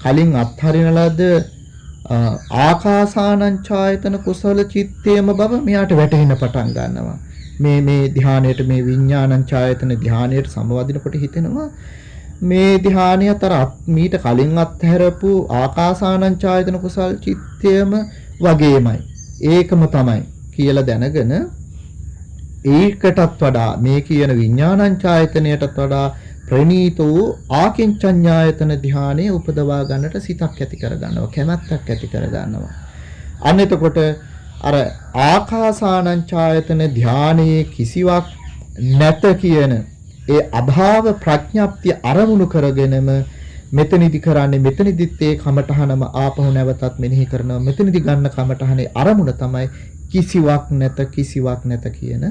කලින් අත්හරින ලද ආකාසානං ඡායතන කුසල චිත්තේම බව මෙයාට වැටහෙන්න පටන් ගන්නවා. මේ ධානයට මේ විඥානං ඡායතන ධානයට සමවදිනකොට හිතෙනවා මේ ධානය අතර මීට කලින් අත්හැරපු ආකාසානං ඡායතන කුසල් චිත්තේම වගේමයි. ඒකම තමයි කියලා දැනගෙන ඒකටත් වඩා මේ කියන විඥානං ඡායතනයටත් වඩා ප්‍රණීත වූ ආකින්චඤ්ඤායතන ධානයේ උපදවා ගන්නට සිතක් ඇති කර ගන්නවා, කැමැත්තක් ඇති කර ගන්නවා. අන්න එතකොට අර ආකාසානං ඡායතන ධානයේ කිසිවක් නැත කියන ඒ අභාව ප්‍රඥප්තිය අරමුණු කරගෙනම මෙතනදි කරන්නේ මෙතනදිත් ඒ කමඨහනම ආපහු නැවතත් මෙනෙහි කරනවා. මෙතනදි ගන්න කමඨහනේ අරමුණ තමයි කිසිවක් නැත කියන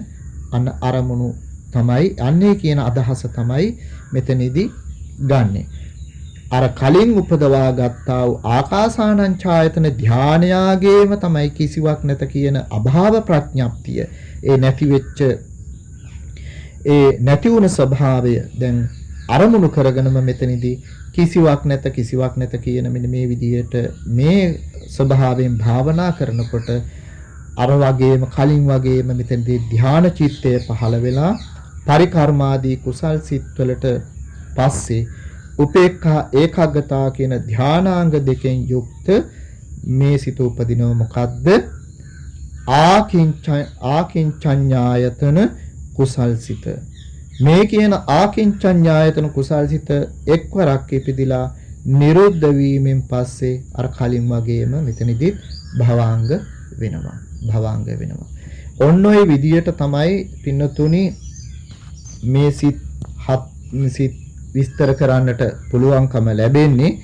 අන්න අරමුණු තමයි අන්නේ කියන අදහස තමයි මෙතනදී ගන්නෙ. අර කලින් උපදවා ගත්තා වූ ආකාසානං ඡායතන ධානයාගේම තමයි කිසිවක් නැත කියන අභාව ප්‍රඥප්තිය ඒ නැති වුණ ස්වභාවය දැන් අරමුණු කරගෙනම මෙතනදී කිසිවක් නැත කියන මෙන්න මේ විදිහට මේ ස්වභාවයෙන් භාවනා කරනකොට අර වගේම කලින් වගේම මෙතනදී ධාන චිත්තය පහළ වෙලා පරිකර්මාදී කුසල් සිත් වලට පස්සේ උපේක්ඛා ඒකාග්‍රතාව කියන ධානාංග දෙකෙන් යුක්ත මේ සිත උපදිනව මොකද්ද? ආකින්චඤ්ඤායතන කුසල් සිත. මේ කියන ආකින්චඤ්ඤායතන කුසල් සිත එක්වරක් ඉපදිලා නිරුද්ධ වීමෙන් පස්සේ අර කලින් වගේම මෙතනදී භවාංග වෙනවා. භවාංග වෙනවා. ඔන්න ඔය විදියට තමයි පින්නතුනි මේ සිත් විස්තර කරන්නට පුළුවන්කම ලැබෙන්නේ.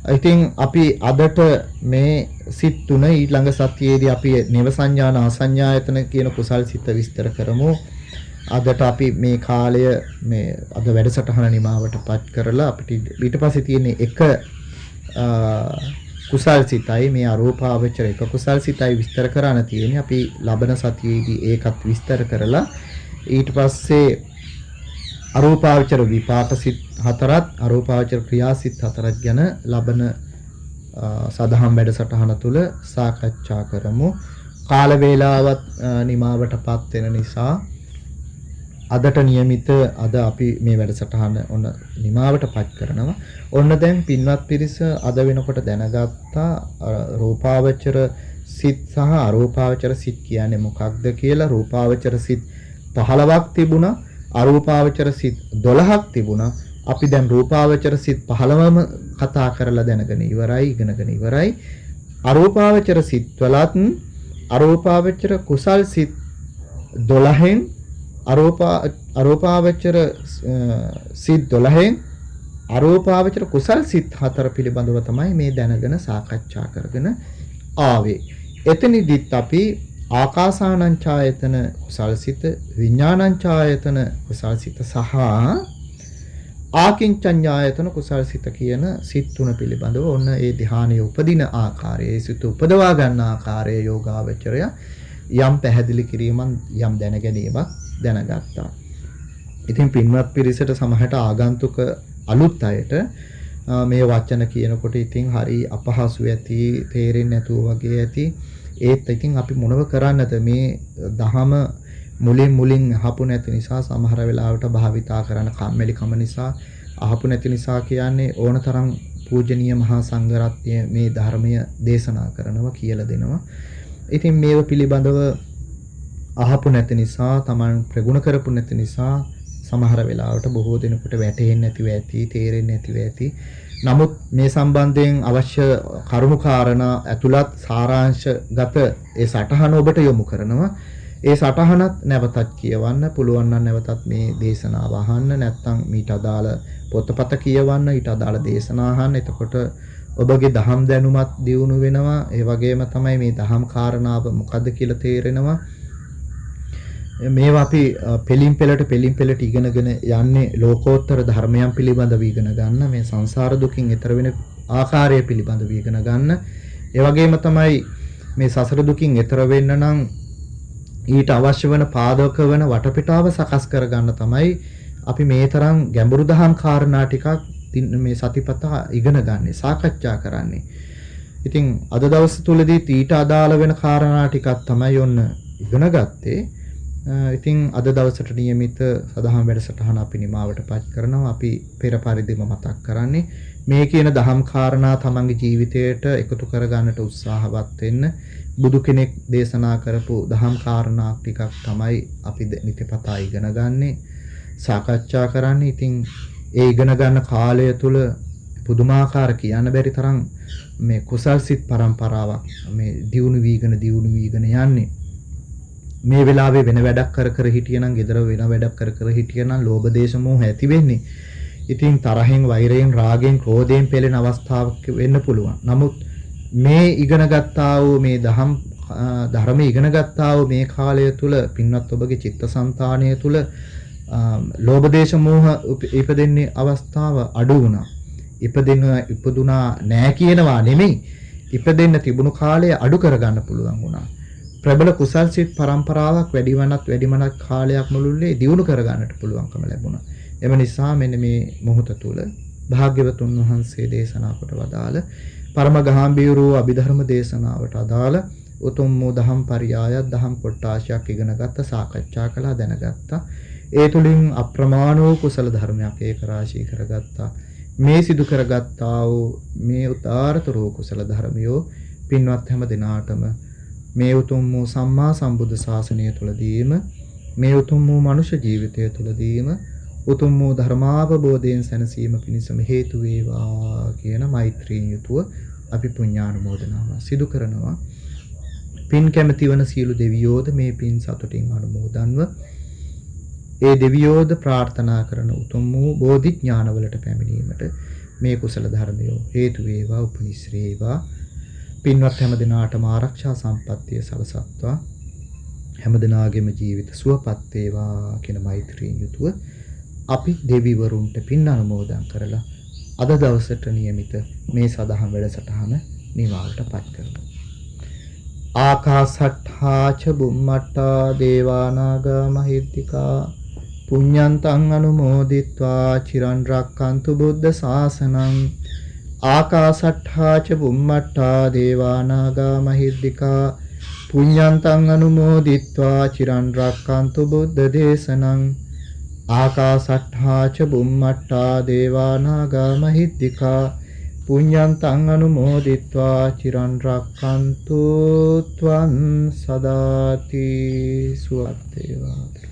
ඉතින් අපි අදට මේ සිත් තුන ඊළඟ සතියේදී අපි නේව සංඥාන ආසඤ්ඤායතන කියන කුසල් සිත විස්තර කරමු. අදට අපි මේ කාලය මේ අද වැඩසටහන නිමාවටපත් කරලා අපිට ඊට පස්සේ තියෙන එක කුසල් සිතයි මේ අරූපාවචර එක කුසල් සිතයි විස්තර කරන්න තියෙන්නේ. අපි ලබන සතියේදී ඒකත් විස්තර කරලා ඊට පස්සේ අරූපාවචර විපාක සිත් හතරත් අරූපාවචර ක්‍රියා සිත් හතරත් ගැන ලබන සදහම් වැඩසටහන තුල සාකච්ඡා කරමු. කාල වේලාවත් නිමාවටපත් වෙන නිසා අදට નિયમિત අද අපි මේ වැඩසටහන ඔන්න නිමාවටපත් කරනවා. ඔන්න දැන් පින්වත් පිරිස අද වෙනකොට දැනගත්තා රූපාවචර සිත් සහ අරූපාවචර සිත් කියන්නේ මොකක්ද කියලා. රූපාවචර සිත් 15ක් තිබුණා. අරූපාවචර සිත් 12ක් තිබුණා. අපි දැන් රූපාවචර සිත් 15ම කතා කරලා දැනගෙන ඉවරයි, ඉගෙනගෙන ඉවරයි. අරූපාවචර සිත් වලත් අරූපාවචර කුසල් සිත් 12න් අරූපාවචර සිත් 12න් අරූපාවචර කුසල් සිත් 4 පිළිබඳව තමයි මේ දැනගෙන සාකච්ඡා කරගෙන ආවේ. එතනදිත් අපි ආකාසානං ඡායතන කුසල් සිත, විඥානං ඡායතන කුසල් සිත සහ ආකින්චඤ්ඤායතන කුසල් සිත කියන සිත් තුන පිළිබඳව ඔන්න ඒ ධ්‍යානයේ උපදින ආකාරය, ඒ සිත උපදවා ගන්න ආකාරය යෝගාවචරය යම් පැහැදිලි කිරීමක් යම් දැනගැනීමක් දැනගත්තා. ඉතින් පින්වත් පිරිසට සමහරට ආගන්තුක අලුත් අයට මේ වචන කියනකොට ඉතින් හරි අපහසු ඇති, තේරෙන්නේ නැතුව වගේ ඇති. ඒත් ඉතින් අපි මොනව කරන්නද මේ දහම මුලින් අහපු නැති නිසා සමහර වෙලාවට භාවිතා කරන කම්මැලිකම නිසා අහපු නැති නිසා කියන්නේ ඕනතරම් පූජනීය මහා සංඝරත්නය මේ ධර්මය දේශනා කරනවා කියලා දෙනවා. ඉතින් මේව පිළිබඳව අහපු නැති නිසා Taman ප්‍රගුණ කරපු නැති නිසා සමහර වෙලාවට බොහෝ දෙනෙකුට වැටහෙන්නේ නැතිව ඇති, තේරෙන්නේ නැතිව ඇති. නමුත් මේ සම්බන්ධයෙන් අවශ්‍ය කරුණු කාරණා ඇතුළත් සාරාංශගත ඒ සටහන ඔබට යොමු කරනවා. ඒ සටහනත් නැවතත් කියවන්න පුළුවන් නම් නැවතත් මේ දේශනාව අහන්න, නැත්නම් මීට අදාළ පොතපත කියවන්න, ඊට අදාළ දේශනා අහන්න. එතකොට ඔබගේ දහම් දැනුමත් දියුණු වෙනවා. ඒ වගේම තමයි මේ දහම් කාරණාව මොකද්ද කියලා තේරෙනවා. මේවා අපි පෙලින් පෙළට ඉගෙනගෙන යන්නේ ලෝකෝත්තර ධර්මයන් පිළිබඳව ඉගෙන ගන්න, මේ සංසාර දුකින් එතර වෙන ආකාරය පිළිබඳව ඉගෙන ගන්න. ඒ වගේම තමයි මේ සසර දුකින් එතර වෙන්න නම් ඊට අවශ්‍ය වෙන පාදක වෙන වටපිටාව සකස් කරගන්න තමයි අපි මේ තරම් ගැඹුරු දහම් කාරණා ටිකක් මේ සතිපතා ඉගෙන ගන්න, සාකච්ඡා කරන්නේ. ඉතින් අද දවස් තුලදී ඊට අදාළ වෙන කාරණා ටිකක් තමයි ඔන්න ඉගෙන ගත්තේ. ඉතින් අද දවසට નિયમિત සදහම් වැඩසටහන අපි නිමාවටපත් කරනවා. අපි පෙර පරිදිම මතක් කරන්නේ මේ කියන දහම් කාරණා තමන්ගේ ජීවිතයට එකතු කරගන්නට උත්සාහවත් වෙන්න. බුදු කෙනෙක් දේශනා කරපු දහම් කාරණා ටිකක් තමයි අපි නිතිපතා ඉගෙන ගන්නේ, සාකච්ඡා කරන්නේ. ඉතින් ඒ ඉගෙන ගන්න කාලය තුල පුදුමාකාර කියන්න බැරි තරම් මේ කුසල් සිත් පරම්පරාවක් මේ දියුණු වීගෙන යන්නේ. මේ වෙලාවේ වෙන වැඩක් කර හිටියනම්, gedara වෙන වැඩක් කර හිටියනම් ලෝභ දේශ මොහ ඇති වෙන්නේ. ඉතින් තරහෙන්, වෛරයෙන්, රාගෙන්, ක්‍රෝධයෙන් පෙළෙන අවස්ථාවක් වෙන්න පුළුවන්. නමුත් මේ ඉගෙන ගත්තා වූ මේ ධර්ම ඉගෙන ගත්තා වූ මේ කාලය තුල පින්වත් ඔබගේ චිත්තසංතානය තුල ලෝභ දේශ මොහ ඉපදෙන්නේ අවස්ථාව අඩු වුණා. ඉපදුනා නෑ කියනවා නෙමෙයි. ඉපදෙන්න තිබුණු කාලය අඩු කරගන්න පුළුවන් වුණා. ප්‍රබල කුසල් සිත් පරම්පරාවක් වැඩිමනක් කාලයක් මුළුල්ලේ දියුණු කරගන්නට පුළුවන්කම ලැබුණා. එම නිසා මෙන්න මේ මොහොත තුල භාග්‍යවතුන් වහන්සේ දේශනා කොට වදාළ පරම ගාම්භීර වූ අභිධර්ම දේශනාවට අදාළ උතුම් වූ දහම් පරියායක්, දහම් කොටාශයක් ඉගෙන ගත්ත, සාකච්ඡා කළා, දැනගත්තා. ඒ තුලින් අප්‍රමාණ වූ කුසල ධර්මයක් ඒක රාශී කරගත්තා. මේ සිදු කරගත්තා වූ මේ උදාාරතර වූ කුසල ධර්මියෝ පින්වත් හැම දිනාටම මේ උතුම් වූ සම්මා සම්බුද්ධ ශාසනය තුලදීම, මේ උතුම් වූ මනුෂ්‍ය ජීවිතය තුලදීම උතුම් වූ ධර්මාවබෝධයෙන් සැනසීම පිණිසම හේතු වේවා කියන මෛත්‍රියෙන් යුතුව අපි පුණ්‍යානුමෝදනාව සිදු කරනවා. පින් කැමැති වන සියලු දෙවියෝද මේ පින් සතුටින් අනුමෝදන්ව ඒ දෙවියෝද ප්‍රාර්ථනා කරන උතුම් වූ බෝධි ඥානවලට පැමිණීමට මේ කුසල ධර්මය හේතු වේවා උපනිශ්‍රේ වේවා. පින්වත් හැම දිනාටම ආරක්ෂා සම්පත්තිය සලසත්වා හැම දිනාගේම ජීවිත සුවපත් වේවා කියන මෛත්‍රියෙන් යුතුව අපි දෙවිවරුන්ට පින් අනුමෝදන් කරලා අද දවසට નિયમિત මේ සදහම් වැඩසටහන නිමාවටපත් කරමු. ආකාසට්ඨා ච බුම්මට්ටා දේවානාගා මහිද්దికා පුඤ්ඤන්තං අනුමෝදිත්වා චිරන් රැක්කන්තු බුද්ධ ශාසනං. ආකාසට්ඨා ච බුම්මට්ටා දේවානාගා මහිද්దికා පුඤ්ඤන්තං අනුමෝදිත්වා චිරන් රැක්කන්තු බුද්ධ දේශනං. ආකාසට්ඨා ච බුම්මට්ටා දේවානාගා මහිද්దికා පුඤ්ඤන්තං අනුමෝදිත්වා චිරන් රැක්කන්තු ත්වං සදාති. සුවපත් වේවා.